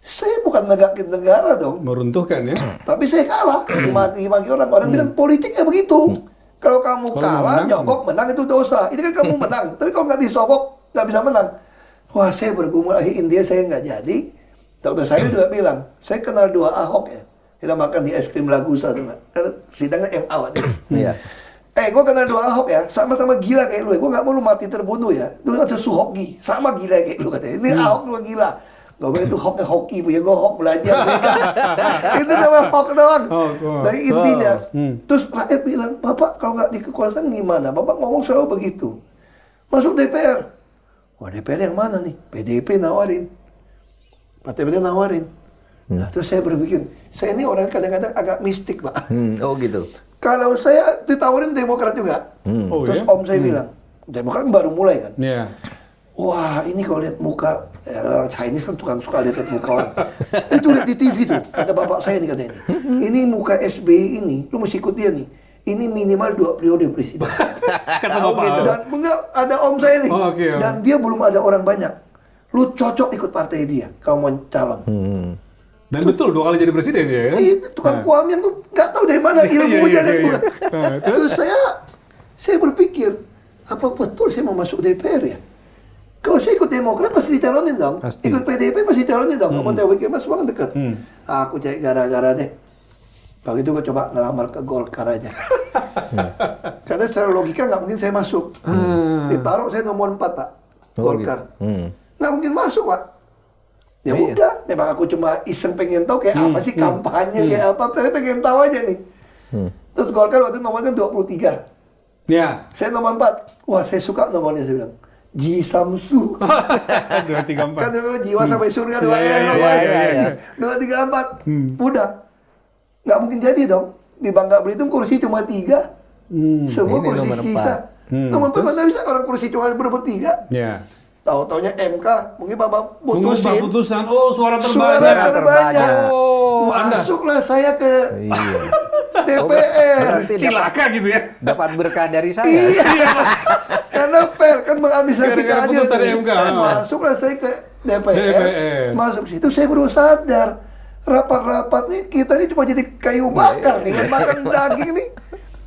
Saya bukan negakin negara dong. Meruntuhkan ya. Tapi saya kalah, dimaki-maki orang. Orang bilang politiknya begitu. Kalau kamu Kalau kalah, menang, nyogok menang itu dosa. Ini kan kamu menang, tapi kalau nggak disogok, nggak bisa menang. Wah, saya bergumul akhir India saya nggak jadi. Dokter saya juga bilang, saya kenal 2 Ahok ya. Kita makan di es krim Lagusa tuh, Pak. Karena sidangnya MA waktu itu. Iya. Gue kenal 2 Ahok ya, sama-sama gila kayak lu ya. Gue nggak mau lu mati terbunuh ya. Itu ada Suhoki, sama gila kayak lu katanya. Ini Ahok juga gila. Gak boleh itu hoknya hoki punya gue hok belajar. Itu nama hok doang. Dari intinya. Terus rakyat bilang, Bapak kalau nggak di kekuasaan gimana? Bapak ngomong selalu begitu. Masuk DPR. Wah, DPR yang mana nih? PDIP nawarin. Partai PDIP nawarin. Nah, terus saya berpikir, saya ini orang kadang-kadang agak mistik, Pak. Oh gitu. Kalau saya ditawarin Demokrat juga. Oh, Terus ya? Om saya bilang, Demokrat baru mulai kan. Iya. Wah, ini kalau lihat muka orang Chinese kan tukang suka lihat muka orang. Itu lihat di TV tuh, kata bapak saya nih katanya. Ini muka SBY ini, lu mesti ikut dia nih. Ini minimal 2 periode presiden. Kata bapak. Dan enggak ada om saya nih. Oh, oke, Dan dia belum ada orang banyak. Lu cocok ikut partai dia kalau mau calon. Dan betul 2 kali jadi presiden ya kan? Tukang kuam yang tuh nggak tahu dari mana ilmunya Iya. itu. Terus saya berpikir, apa betul saya mau masuk DPR ya? Kalau saya ikut Demokrat pasti dicalonin dong. Pasti. Ikut PDIP pasti dicalonin dong. Sama TWK mas semua kan dekat. Aku cari gara-gara deh. Kalau gitu gue coba ngelamar ke Golkar aja. Karena secara logika nggak mungkin saya masuk. Ditaruh saya nomor 4 Pak. Golkar. Nggak mungkin masuk Pak. Ya udah, memang aku cuma iseng pengen tahu kayak apa sih kampanye kayak apa. Saya pengen tahu aja nih. Terus Golkar waktu nomornya 23. Ya. Saya nomor 4. Wah saya suka nomornya, saya bilang. Ji Samsu. 2, 3, 4. Kan dulu jiwa sampai surga tuh. Iya. 2, 3, 4. Udah. Nggak mungkin jadi dong. Di Bangka Belitung kursi cuma 3. Semua Ini kursi nomor sisa. 4. Nomor 4 mana bisa orang kursi cuma berebut 3. Ya. Tahu-taunya MK, mungkin Bapak Mengubah putusin. putusan. Oh, suara terbanyak. Suara terbanyak. Oh, Anda Masuklah saya ke Iya. DPR. Berarti cilaka gitu ya. dapat berkah dari saya. Iya. Karena fair kan mengadministrasi Gara-gara keadilan. putusan MK. Masuklah saya ke DPR. DPR. Masuk situ saya baru sadar rapat-rapat nih kita ini cuma jadi kayu bakar nih, makan daging nih.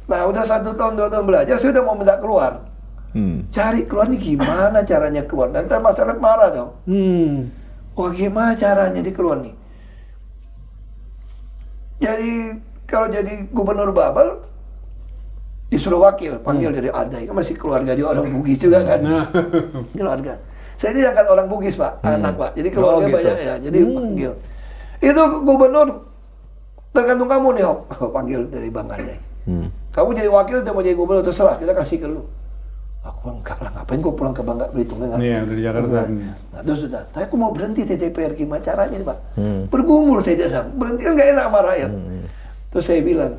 Nah udah 1 tahun 2 tahun belajar, saya udah mau minta keluar. Cari keluar nih gimana caranya keluar. Nanti masyarakat marah dong. Wah gimana caranya dikeluar nih. Jadi kalau jadi gubernur Babel disuruh wakil, panggil dari Adai, kan masih keluarga dia orang Bugis juga kan. Keluarga. Saya ini angkat orang Bugis Pak, anak Pak. Jadi keluarga gitu. banyak ya, jadi panggil. Itu gubernur tergantung kamu nih, Hok. Panggil dari Bang Adai. Kamu jadi wakil atau mau jadi gubernur terserah, kita kasih ke lu. Aku bilang, enggak lah, ngapain gue pulang ke Bangka Belitung? Enggak. Iya, dari Jakarta. Nah, terus sudah. Tapi aku mau berhenti di DPR, gimana caranya nih Pak? Bergumul saya datang. Berhenti kan nggak enak sama rakyat. Terus saya bilang,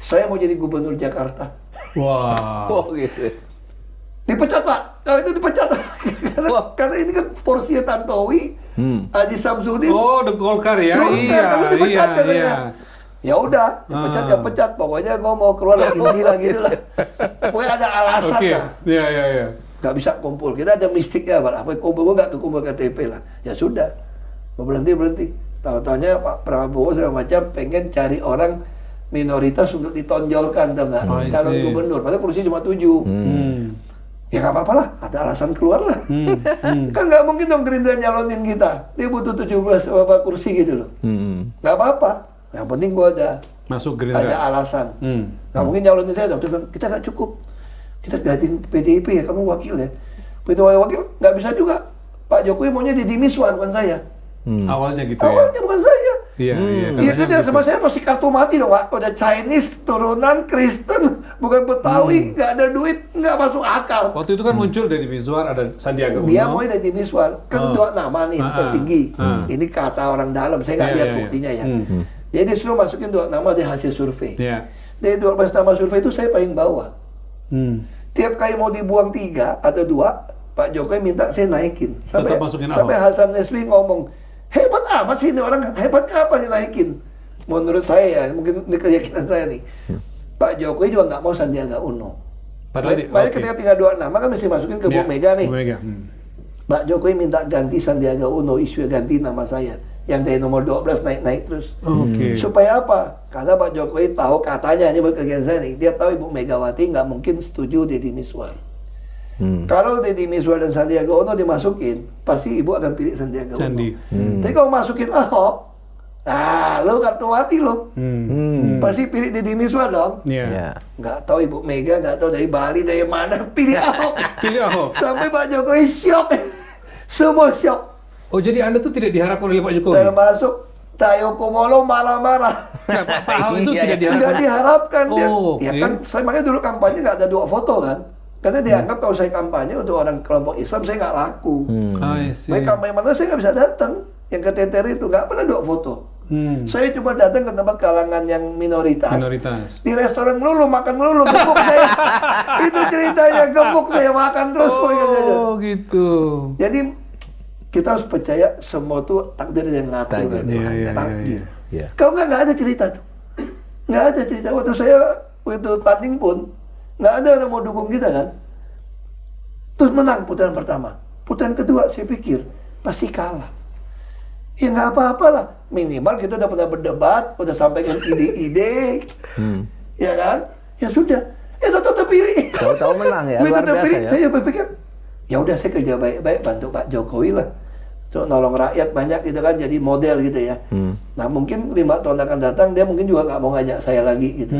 saya mau jadi gubernur Jakarta. Wah. Oh gitu. Dipecat Pak. Kalau itu dipecat. karena ini kan porsinya Tantowi, Haji Samsudin. Oh, The Golkar ya. Golkar, kamu dipecat katanya. Ya udah, dipecat ya pecat. Pokoknya gue mau keluar lagi lah gitu lah. Pokoknya ada alasan Oke. lah. Iya. Gak bisa kumpul. Kita ada mistiknya Pak. Apa kumpul, gue gak kekumpul KTP lah. Ya sudah. Mau berhenti. Tahu-taunya Pak Prabowo segala macam pengen cari orang minoritas untuk ditonjolkan, tau nggak? Calon gubernur. Padahal kursi cuma 7. Ya nggak apa-apa lah, ada alasan keluar lah. Kan nggak mungkin dong Gerindra nyalonin kita. Dia butuh 17 berapa kursi gitu loh. Nggak apa-apa. Yang penting gua ada Gerindra. alasan. Nggak mungkin nyalonin saya dong. Dia bilang, kita nggak cukup. Kita gantiin PDIP ya, kamu wakil ya. Begitu wakil, nggak bisa juga. Pak Jokowi maunya Deddy Miswar, bukan saya. Awalnya gitu Awalnya bukan saya. Iya. Iya kan dia sama saya pasti kartu mati dong Pak. Udah Chinese, turunan Kristen, bukan Betawi, nggak ada duit, nggak masuk akal. Waktu itu kan muncul dari Mizwar ada Sandiaga Uno. Dia mau dari Miswar, kan 2 nama nih tertinggi. Ini kata orang dalam, saya nggak lihat buktinya ya. Jadi dia suruh masukin 2 nama dari hasil survei. Iya. Dari 12 nama survei itu saya paling bawah. Tiap kali mau dibuang 3 atau 2, Pak Jokowi minta saya naikin. Tetap masukin sampai Ahok. Hasan Nasbi ngomong, hebat amat sih ini orang, hebatnya apa dinaikin? Menurut saya ya, mungkin ini keyakinan saya nih. Pak Jokowi juga nggak mau Sandiaga Uno. Padahal ketika tinggal 2 nama kan mesti masukin ke Bu Mega nih. Bu Mega. Pak Jokowi minta ganti Sandiaga Uno, isu ganti nama saya. Yang dari nomor 12 naik-naik terus. Supaya apa? Karena Pak Jokowi tahu, katanya, ini bukan kegiatan saya nih, dia tahu Ibu Megawati nggak mungkin setuju Deddy Miswar. Kalau Deddy Miswar dan Sandiaga Uno dimasukin, pasti Ibu akan pilih Sandiaga Uno. Tapi kalau masukin Ahok, lo kartu mati lo. Pasti pilih Deddy Miswar dong. Iya. Nggak tahu Ibu Mega, nggak tahu dari Bali, dari mana, pilih Ahok. Pilih Ahok. Sampai Pak Jokowi syok. Semua syok. Oh, jadi Anda tuh tidak diharapkan oleh Pak Jokowi? Termasuk Cahyo Kumolo marah-marah. Pak Ahok itu tidak diharapkan? Nggak diharapkan dia. Oh, Ya kan, saya makanya dulu kampanye nggak ada 2 foto kan. Karena dianggap kalau saya kampanye untuk orang kelompok Islam, saya nggak laku. I see. Baik kampanye mana saya nggak bisa datang. Yang ke TTR itu nggak pernah 2 foto. Saya cuma datang ke tempat kalangan yang minoritas. Di restoran melulu, makan melulu, gemuk saya. Itu ceritanya, gemuk saya makan terus. Oh, gitu. Jadi kita harus percaya semua tuh takdir yang ngatur. Takdir. Iya. Kalau nggak ada cerita tuh. Nggak ada cerita. Waktu saya tanding pun, nggak ada orang mau dukung kita kan. Terus menang putaran pertama. Putaran kedua saya pikir pasti kalah. Ya nggak apa-apa lah. Minimal kita udah pernah berdebat, udah sampaikan ide-ide, ya kan? Ya sudah. Tahu terpilih. Tahu-tahu menang ya, luar biasa ya. Saya berpikir, ya udah saya kerja baik-baik bantu Pak Jokowi lah. Tuh nolong rakyat banyak gitu kan, jadi model gitu ya. Nah mungkin 5 tahun akan datang dia mungkin juga nggak mau ngajak saya lagi gitu.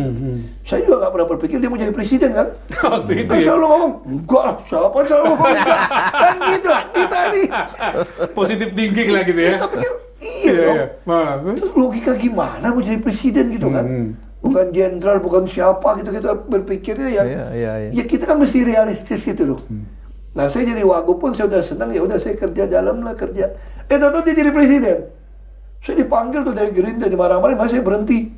Saya juga nggak pernah berpikir dia mau jadi presiden kan. Waktu itu Kan ya. selalu ngomong, enggak lah, siapa selalu ngomong enggak. Kan gitu lah, kita nih. Positif thinking lah gitu ya. Kita pikir, iya dong. Bagus. Terus logika gimana mau jadi presiden gitu kan? Bukan jenderal, bukan siapa gitu, kita berpikirnya ya. Iya. Ya kita kan mesti realistis gitu loh. Nah saya jadi wagub pun saya udah senang, ya udah saya kerja dalam lah kerja. Tahu-tahu dia jadi presiden. Saya dipanggil tuh dari Gerindra, dimarah-marahin, makanya saya berhenti.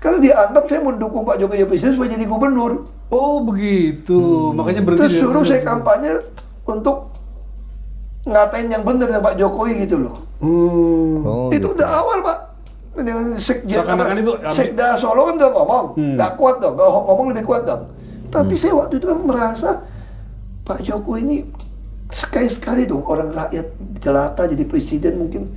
Karena dianggap saya mendukung Pak Jokowi jadi presiden supaya jadi gubernur. Oh begitu, makanya berhenti. Terus suruh saya kampanye untuk ngatain yang benar dengan Pak Jokowi gitu loh. Oh, Itu gitu. udah awal Pak. Dengan Seakan-akan itu Sekda Solo kan udah ngomong, nggak kuat dong, kalau ngomong lebih kuat dong. Tapi saya waktu itu kan merasa Pak Jokowi ini sekali-sekali dong orang rakyat jelata jadi presiden mungkin.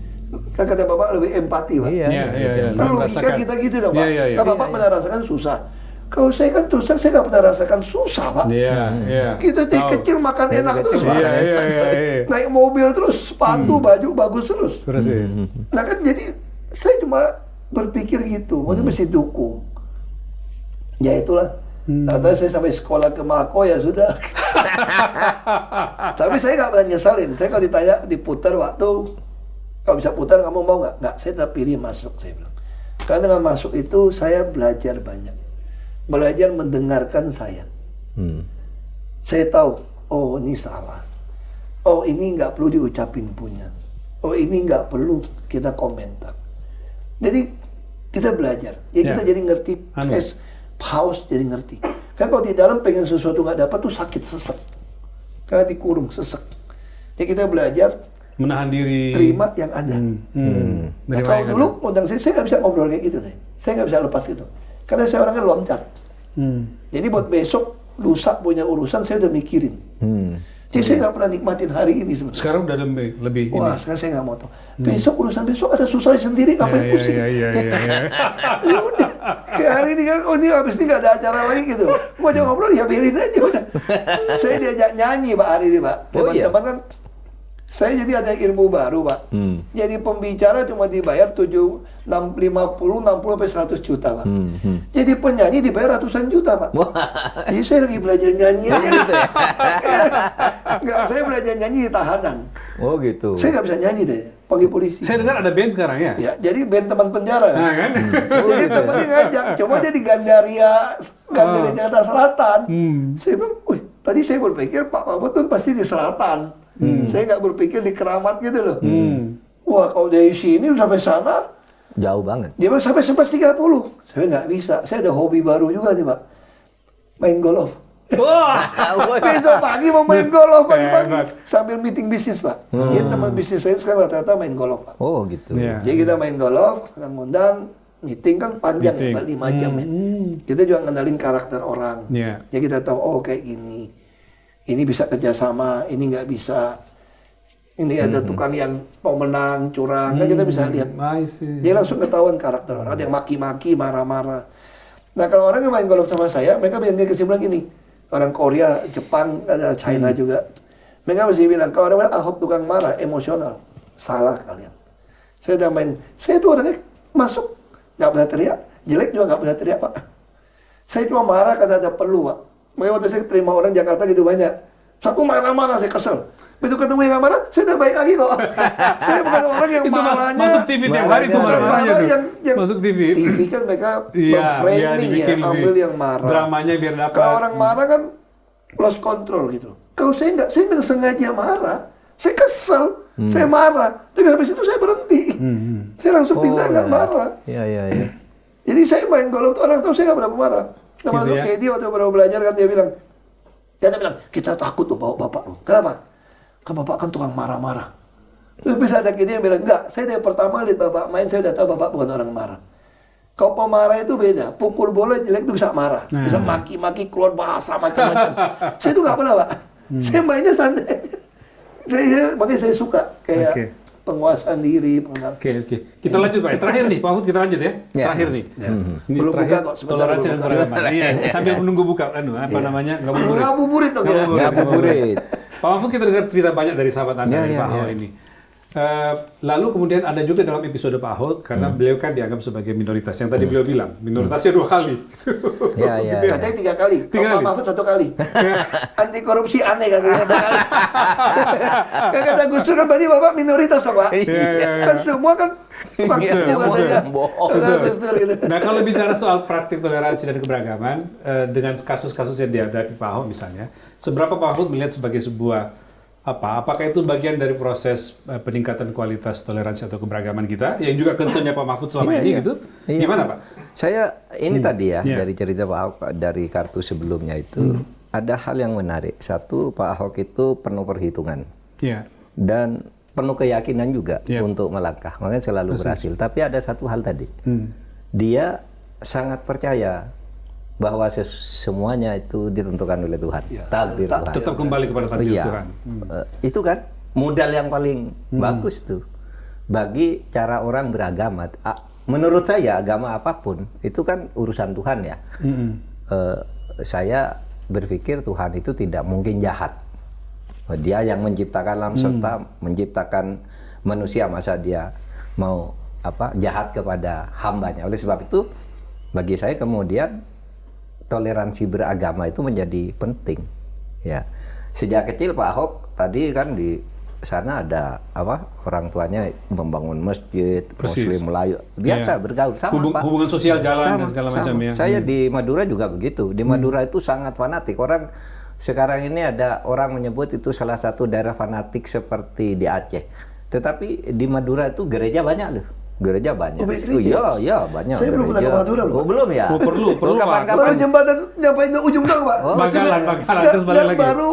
Kan kata Bapak lebih empati Pak. Iya. Kan logika kita gitu dong Pak. Iya. Kan Bapak pernah rasakan susah. Kalau saya kan terus terang saya nggak pernah rasakan susah Pak. Iya. Kita dari kecil makan enak terus Pak. Iya. Naik mobil terus, sepatu, baju bagus terus. Persis. Nah kan jadi saya cuma berpikir gitu, maksudnya mesti dukung. Ya itulah. Atau saya sampai sekolah ke Mako ya sudah. Tapi saya nggak pernah nyesalin. Saya kalau ditanya diputar waktu, kalau bisa putar kamu mau nggak? Nggak, saya tetap pilih masuk saya bilang. Karena dengan masuk itu saya belajar banyak. Belajar mendengarkan saya. Saya tahu, oh ini salah. Oh ini nggak perlu diucapin punya. Oh ini nggak perlu kita komentar. Jadi kita belajar. Ya kita jadi ngerti. Haus jadi ngerti. Kan kalau di dalam pengen sesuatu nggak dapat tuh sakit sesek. Karena dikurung sesek. Ya kita belajar Menahan diri. terima yang ada. Nah, kalau dulu undang saya nggak bisa ngobrol kayak gitu deh. Saya nggak bisa lepas gitu. Karena saya orangnya loncat. Jadi buat besok lusa punya urusan saya udah mikirin. Jadi saya nggak pernah nikmatin hari ini sebenarnya. Sekarang udah lebih Wah, sekarang saya nggak mau tahu. Besok urusan besok ada susah sendiri, ngapain pusing? Iya. Ya udah, kayak hari ini kan, oh ini habis ini nggak ada acara lagi gitu. Mau aja ngobrol, ya biarin aja udah. Saya diajak nyanyi Pak hari ini Pak. Teman-teman kan, saya jadi ada ilmu baru Pak. Jadi pembicara cuma dibayar 50, 60 sampai 100 juta Pak. Jadi penyanyi dibayar ratusan juta Pak. Jadi saya lagi belajar nyanyi aja gitu ya. Nggak, saya belajar nyanyi di tahanan. Oh gitu. Saya nggak bisa nyanyi deh, panggil polisi. Saya dengar ada band sekarang ya? Ya, jadi band teman penjara. Nah kan? Jadi temennya ngajak, coba dia di Gandaria Jakarta Selatan. Saya bilang, wih, tadi saya berpikir Pak Mahfud tuh pasti di selatan. Saya nggak berpikir di Keramat gitu loh. Wah, kalau dari sini udah sampai sana, Jauh banget. dia bilang sampai 11.30. Saya nggak bisa, saya ada hobi baru juga nih Pak. Main golf. Wah. Besok pagi mau main golf pagi-pagi Hebat. sambil meeting bisnis Pak. Jadi teman bisnis saya sekarang rata-rata main golf Pak. Oh gitu. Iya. Jadi kita main golf, ngundang, meeting kan panjang ya Pak, 5 jam ya. Kita juga ngenalin karakter orang. Iya. Jadi kita tahu, oh kayak gini. Ini bisa kerjasama, ini nggak bisa. Ini ada tukang yang mau menang, curang. Kan kita bisa lihat. Dia langsung ketahuan karakter orang. Ada yang maki-maki, marah-marah. Nah kalau orang yang main golf sama saya, mereka bilang kesimpulan gini. Orang Korea, Jepang, ada China juga. Mereka mesti bilang, kalau orang bilang Ahok tukang marah, emosional. Salah kalian. Saya udah main, saya tuh orangnya masuk, nggak pernah teriak. Jelek juga nggak pernah teriak, Pak. Saya cuma marah karena ada perlu, Pak. Makanya waktu saya terima orang Jakarta gitu banyak. Satu marah-marah, saya kesel. Begitu ketemu yang marah, saya udah baik lagi kok. Saya bukan orang yang Itu marahnya. masuk TV tiap hari tuh Bukan marah-marahnya marah tuh. yang Masuk TV. TV kan mereka Iya, framing ya, dibikin lebih ambil yang marah. dramanya biar dapat. Kalau orang marah kan lost control gitu. Kalau saya nggak sengaja marah. Saya kesel, saya marah. Tapi habis itu saya berhenti. Saya langsung pindah nggak marah. Iya. Jadi saya main golf tuh orang tahu saya nggak pernah marah. Termasuk ya? Kayak dia waktu baru belajar kan dia bilang, kita takut tuh bawa bapak lu. Kenapa? Kan bapak kan tukang marah-marah. Terus bisa ada dia yang bilang, enggak, saya dari pertama lihat bapak main, saya udah tahu bapak bukan orang marah. Kalau pemarah itu beda, pukul bola jelek itu bisa marah. Bisa maki-maki, keluar bahasa macam-macam. Saya itu nggak pernah, Pak. Saya mainnya santai. Makanya saya suka, kayak penguasaan diri, pengenalan. Oke. Kita lanjut Pak. Terakhir nih, Pak Mahfud kita lanjut ya. Ya. Terakhir nih. Ini Belum terakhir buka kok, sebentar toleransi belum dan buka. keragaman. Iya, sambil menunggu buka namanya? Ngabuburit. Ngabuburit dong ya. Ngabuburit. Pak Mahfud, kita dengar cerita banyak dari sahabat Anda, dari Pak Ahok ini. Lalu kemudian ada juga dalam episode Pak Ahok, karena beliau kan dianggap sebagai minoritas. Yang tadi beliau bilang, minoritasnya 2 kali. Iya. Katanya 3 kali. Tiga Kalau kali. Pak Mahfud 1 kali. Anti korupsi aneh katanya 1 kali. Kan kata Gus Dur kan berarti Bapak minoritas dong Pak. Iya. Kan semua kan tukang Iya, tipu katanya. bohong. Kata Gus Dur gitu. Nah, kalau bicara soal praktik toleransi dan keberagaman, dengan kasus-kasus yang dihadapi Pak Ahok misalnya, seberapa Pak Mahfud melihat sebagai sebuah apakah itu bagian dari proses peningkatan kualitas toleransi atau keberagaman kita, yang juga concern-nya Pak Mahfud selama ini gitu? Iya. Gimana Pak? Saya ini tadi ya, Iya. dari cerita Pak Ahok, dari kartu sebelumnya itu, ada hal yang menarik. Satu, Pak Ahok itu penuh perhitungan. Iya. Dan penuh keyakinan juga Iya. untuk melangkah. Makanya selalu berhasil. Tapi ada satu hal tadi. Dia sangat percaya bahwa semuanya itu ditentukan oleh Tuhan. Ya, Takdir Tuhan. Tetap kembali kepada takdir Iya. Tuhan. Itu kan modal yang paling bagus tuh bagi cara orang beragama. Menurut saya agama apapun itu kan urusan Tuhan ya. Saya berpikir Tuhan itu tidak mungkin jahat. Dia yang menciptakan alam semesta, menciptakan manusia, masa dia mau jahat kepada hambanya. Oleh sebab itu bagi saya kemudian toleransi beragama itu menjadi penting. Ya, sejak kecil Pak Ahok tadi kan di sana ada orang tuanya membangun masjid, Persis. Muslim Melayu, biasa bergaul sama Pak. Hubungan sosial jalan Sama, dan segala macam sama. ya. Saya di Madura juga begitu. Di Madura itu sangat fanatik. Orang sekarang ini ada orang menyebut itu salah satu daerah fanatik seperti di Aceh. Tetapi di Madura itu gereja banyak loh. Gereja banyak. Oh, gereja? Iya, banyak. Saya belum pernah ke Madura loh, Oh, Pak. belum ya? Oh, perlu, Pak. Kapan-kapan. Baru jembatan nyampe ke ujung dong Pak. Bangkalan, terus balik lagi. Baru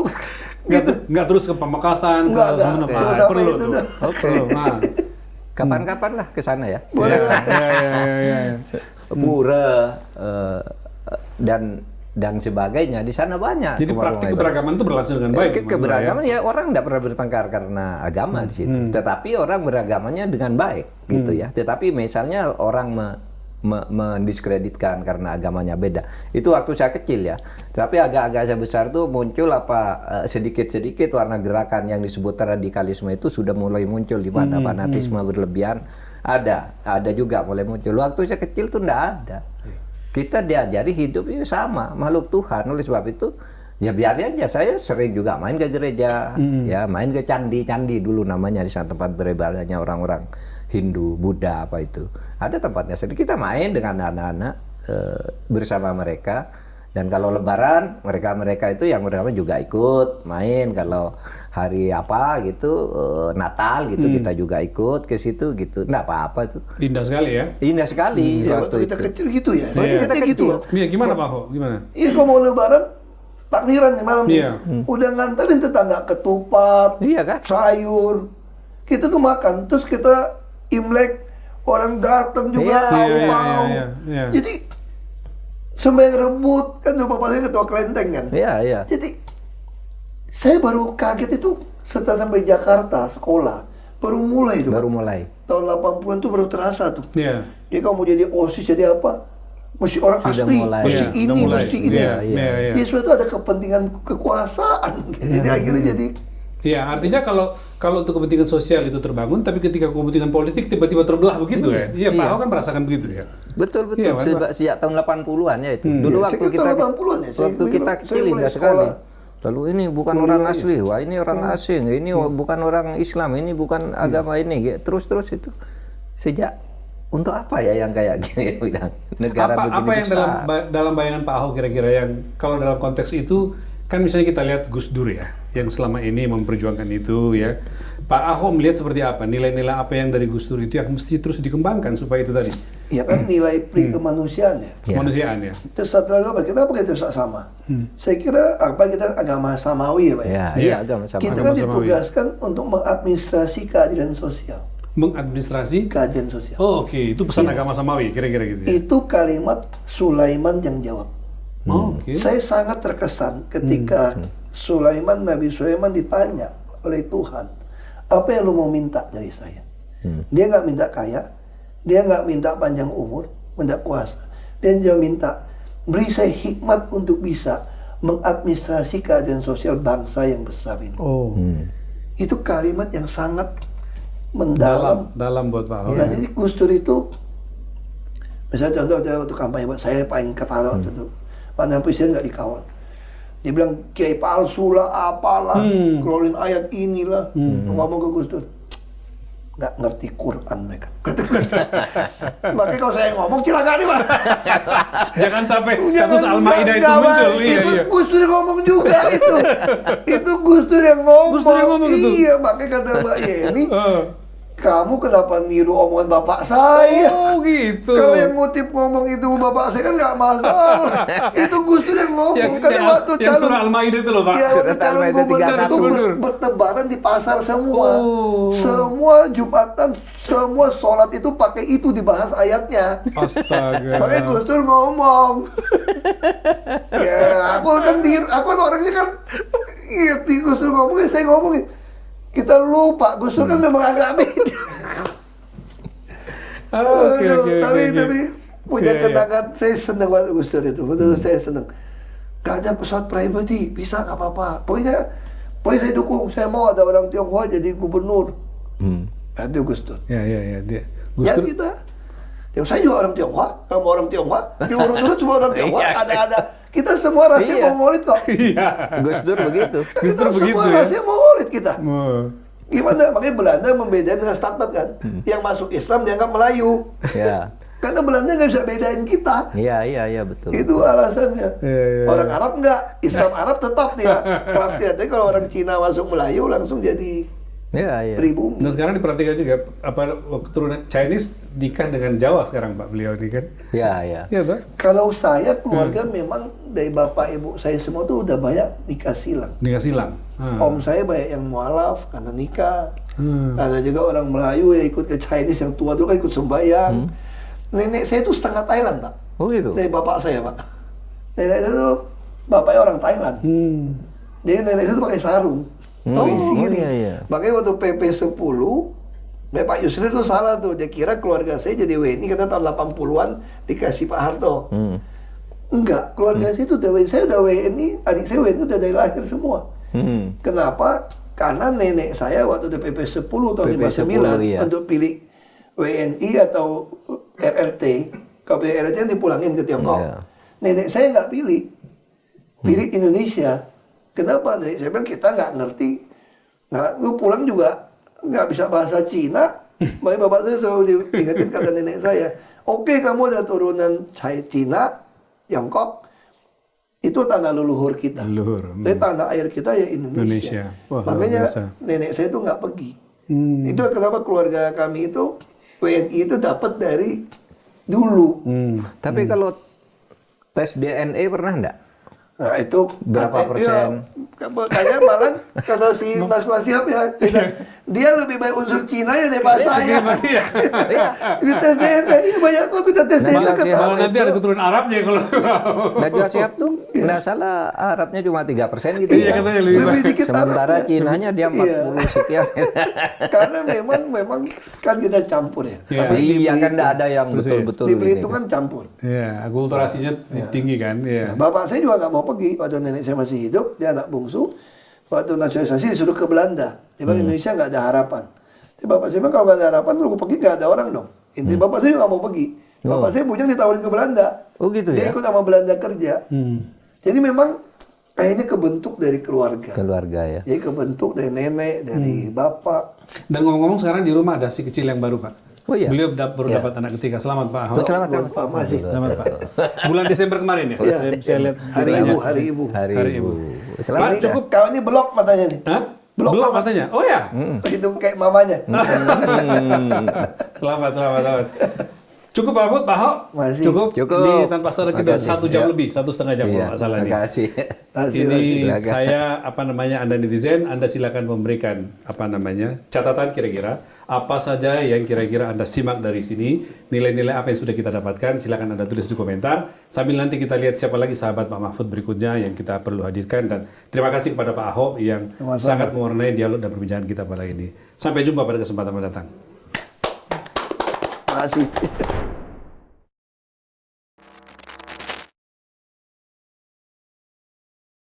gitu. Nggak terus ke Pamekasan, ke Enggak. Sumeneb. Cuma Ah, sampai perlu itu tuh. dah. Oke. Perlu, nah. Kapan-kapan lah ke sana ya. Boleh. Ya. Pura dan sebagainya di sana banyak. Jadi warung-warung praktik ibadah. keberagaman itu berlangsung dengan baik. di Madura, Keberagaman ya orang tidak pernah bertengkar karena agama di situ. Tetapi orang beragamanya dengan baik gitu ya. Tetapi misalnya orang mendiskreditkan karena agamanya beda. Itu waktu saya kecil ya. Tapi agak-agak saya besar tuh muncul sedikit-sedikit warna gerakan yang disebut radikalisme itu sudah mulai muncul di mana fanatisme berlebihan ada juga mulai muncul. Waktu saya kecil tuh enggak ada. Kita diajari hidup ini sama makhluk Tuhan. Oleh sebab itu ya biarin aja. Saya sering juga main ke gereja, ya main ke candi dulu namanya di sana tempat beribadahnya orang-orang Hindu, Buddha apa itu. Ada tempatnya sendiri. Kita main dengan anak-anak bersama mereka. Dan kalau Lebaran mereka itu yang beragama juga ikut main. Kalau hari apa gitu Natal gitu kita juga ikut ke situ gitu. Nggak apa-apa tuh. Indah sekali ya. Indah sekali Ya waktu kita itu. kecil gitu ya. Waktu Saya kita kecil gitu. kecil. Iya, gimana Pak Ho? Gimana? Iya kalau mau lebaran takbiran nih malam nih. Iya. Udah nganterin tetangga ketupat, Iya kan? sayur. Kita tuh makan, terus kita Imlek orang datang juga Iya, tahu-tahu. iya. Jadi sembahyang rebut kan bapak saya ketua kelenteng kan. Iya. Jadi saya baru kaget itu setelah sampai Jakarta sekolah baru mulai itu. Baru Pak. mulai. Tahun 80-an tuh baru terasa tuh. Iya. Dia kalau mau jadi OSIS jadi apa? Mesti orang Sudah asli, mulai. mesti Iya, ini, udah mulai. mesti ini. Iya, iya. Ya suatu ada kepentingan kekuasaan. Jadi akhirnya jadi Iya, artinya kalau untuk kepentingan sosial itu terbangun, tapi ketika kepentingan politik tiba-tiba terbelah begitu ya. Iya, Pak Ho kan merasakan begitu ya. Betul. Iya, Sejak tahun 80-an ya itu. Dulu Iya, waktu saya kita tahun 80-an ya, saya waktu kita mulai kecil indah sekolah. sekali. Lalu ini bukan orang asli, wah ini orang asing, ini bukan orang Islam, ini bukan agama ini. Terus itu sejak untuk apa ya yang kayak gini bilang negara begini Apa yang besar. dalam bayangan Pak Ho kira-kira yang kalau dalam konteks itu kan misalnya kita lihat Gus Dur ya, yang selama ini memperjuangkan itu ya. Pak Ahok melihat seperti apa? Nilai-nilai apa yang dari Gus Dur itu yang mesti terus dikembangkan supaya itu tadi ya kan nilai pri kemanusiaan ya. Ya. kemanusiaan ya. Terus satu lagi apa? Kenapa kita sama? Saya kira kita agama samawi ya Pak. Ya, Iya. iya agama sama. Kita Agama kan samawi. ditugaskan untuk mengadministrasi keadilan sosial. Mengadministrasi. Keadilan sosial. Oh, oke, itu pesan agama samawi kira-kira gitu ya. Itu kalimat Sulaiman yang jawab. Oh, oke. Saya sangat terkesan ketika Nabi Sulaiman ditanya oleh Tuhan, apa yang lu mau minta dari saya? Dia nggak minta kaya, dia nggak minta panjang umur, minta kuasa. Dan dia minta beri saya hikmat untuk bisa mengadministrasi keadaan sosial bangsa yang besar ini. Oh. Itu kalimat yang sangat mendalam. Dalam buat Pak Ahok. Nah, jadi Gus Dur itu, misalnya contoh waktu kampanye, saya paling ketara waktu itu, mantan presiden nggak dikawal. Dia bilang kiai palsu lah, apalah, keluarin ayat inilah, ngomong ke Gus Dur. Nggak ngerti Quran mereka. Makanya kalau saya ngomong silakan nih Pak. Jangan sampai kasus Al-Maidah itu muncul. Itu Gus Dur yang ngomong juga itu. Itu Gus Dur yang ngomong. Gus Dur yang ngomong itu. Iya, makanya kata Mbak Yeni, kamu kenapa niru omongan bapak saya? Oh gitu. Kalau yang ngutip ngomong itu bapak saya kan nggak masalah. Itu Gus Dur yang ngomong. Karena waktu yang surah Al-Maidah itu loh Pak. ya, waktu Surat calon Al-Maidah gubernur 31. itu bertebaran di pasar semua. Oh. Semua Jumatan, semua sholat itu pakai itu dibahas ayatnya. Astaga. Makanya Gus Dur ngomong. Ya, aku kan orangnya kan Gus Dur ngomongin, saya ngomongin. Kita lupa, Gus Dur kan memang agak beda. Oke. Tapi punya Iya. kenangan, saya senang banget Gus Dur itu, betul saya senang. Gak ada pesawat pribadi, bisa nggak apa-apa. Pokoknya saya dukung, saya mau ada orang Tionghoa jadi gubernur. Itu Gus Dur. Ya dia. Gus Ya Dur. kita, saya juga orang Tionghoa, kamu orang Tionghoa, diurut-urut semua orang Tionghoa, ada. Kita semua rasanya Iya. Mongolit kok. Iya. Gus Dur begitu. Gus Dur Kita begitu semua ya. rasanya Mongolit kita. Oh. Gimana? Makanya Belanda membedain dengan Statbat kan. Yang masuk Islam dianggap Melayu. Ya. Karena Belanda nggak bisa bedain kita. Iya betul. Itu alasannya. Iya. Orang Arab nggak, Islam Arab tetap dia kelas dia. Tapi kalau orang Cina masuk Melayu langsung jadi Iya. pribumi. Dan sekarang diperhatikan juga keturunan Chinese nikah dengan Jawa sekarang Pak beliau ini kan. Iya. Iya Pak. Kalau saya keluarga memang dari bapak ibu saya semua tuh udah banyak nikah silang. Nikah silang. Om saya banyak yang mualaf karena nikah. Ada juga orang Melayu yang ikut ke Chinese yang tua dulu kan ikut sembahyang. Nenek saya itu setengah Thailand Pak. Oh gitu. Dari bapak saya Pak. Nenek saya tuh bapaknya orang Thailand. Jadi nenek saya tuh pakai sarung. Pakai siri. Iya. Makanya waktu PP 10 Pak Yusril tuh salah tuh. Dia kira keluarga saya jadi WNI karena tahun 80-an dikasih Pak Harto. Enggak, keluarga saya itu udah WNI. Saya udah WNI, adik saya WNI udah dari lahir semua. Kenapa? Karena nenek saya waktu di PP 10 tahun PP 59 iya. untuk pilih WNI atau RRT, kalau pilih RRT kan dipulangin ke Tiongkok. Iya. Nenek saya nggak pilih Indonesia. Kenapa? Nenek saya bilang kita nggak ngerti, lu pulang juga nggak bisa bahasa Cina. Makanya bapak saya selalu diingetin kata nenek saya, oke, kamu ada turunan Cina, Tiongkok, itu tanah leluhur kita. Leluhur. Tapi tanah air kita ya Indonesia. Wah, luar Makanya biasa. nenek saya itu nggak pergi. Itu kenapa keluarga kami itu WNI itu dapat dari dulu. Tapi kalau tes DNA pernah enggak? Nah itu Berapa persen? Kayaknya malah kata si Najwa Shihab ya, dia lebih baik unsur Cina ya daripada saya. Di tes DNA, iya banyak kok kita tes DNA Najwa Shihab ketawa. Kalau nanti ada keturunan Arabnya kalau Najwa Shihab tuh nggak salah Arabnya cuma 3% gitu Iya, ya. katanya lebih Lebih dikit Sementara Arabnya. Cinanya dia 40 Iya. sekian. Karena memang kan kita campur ya. Iya. Tapi di Iya kan Belitung- nggak ada yang Persis. betul-betul di ini Belitung kan. kan campur. Iya, akulturasinya tinggi kan. Iya. Nah, bapak saya juga nggak mau pergi waktu nenek saya masih hidup, dia anak bungsu. Waktu nasionalisasi disuruh ke Belanda, dia bilang Indonesia nggak ada harapan. Tapi bapak saya bilang kalau nggak ada harapan, lu pergi nggak ada orang dong. Inti bapak saya juga nggak mau pergi. Bapak saya bujang ditawarin ke Belanda. Oh gitu Dia ya. ikut sama Belanda kerja. Jadi memang akhirnya kebentuk dari keluarga. Keluarga ya. Jadi kebentuk dari nenek, dari bapak. Dan ngomong-ngomong sekarang di rumah ada si kecil yang baru Pak. Oh iya. Beliau baru dapat anak ketiga. Selamat Pak Ahok. Selamat, Buat Pak Masih. Selamat Pak. Bulan Desember kemarin ya. Iya. Saya lihat Hari beritanya. Ibu, Hari Ibu. Hari Hari Ibu. Ibu. Selamat Ini ya. cukup kalau ini blok matanya nih. Hah? Belum, Belum Pak. katanya. Oh ya. Itu kayak mamanya. Selamat. Cukup Pak Mahfud, Pak Ahok? Masih. Cukup. Cukup. Di Tanpa Saudara kita Makasih. 1 jam Ya. lebih, 1,5 jam kalau Iya, nggak salah terima nih. kasih. Ini Silakan. saya Anda netizen, Anda silakan memberikan catatan kira-kira apa saja yang kira-kira Anda simak dari sini, nilai-nilai apa yang sudah kita dapatkan, silakan Anda tulis di komentar. Sambil nanti kita lihat siapa lagi sahabat Pak Mahfud berikutnya yang kita perlu hadirkan, dan terima kasih kepada Pak Ahok yang Sama-sama. sangat mewarnai dialog dan perbincangan kita pada ini. Sampai jumpa pada kesempatan mendatang. kasih.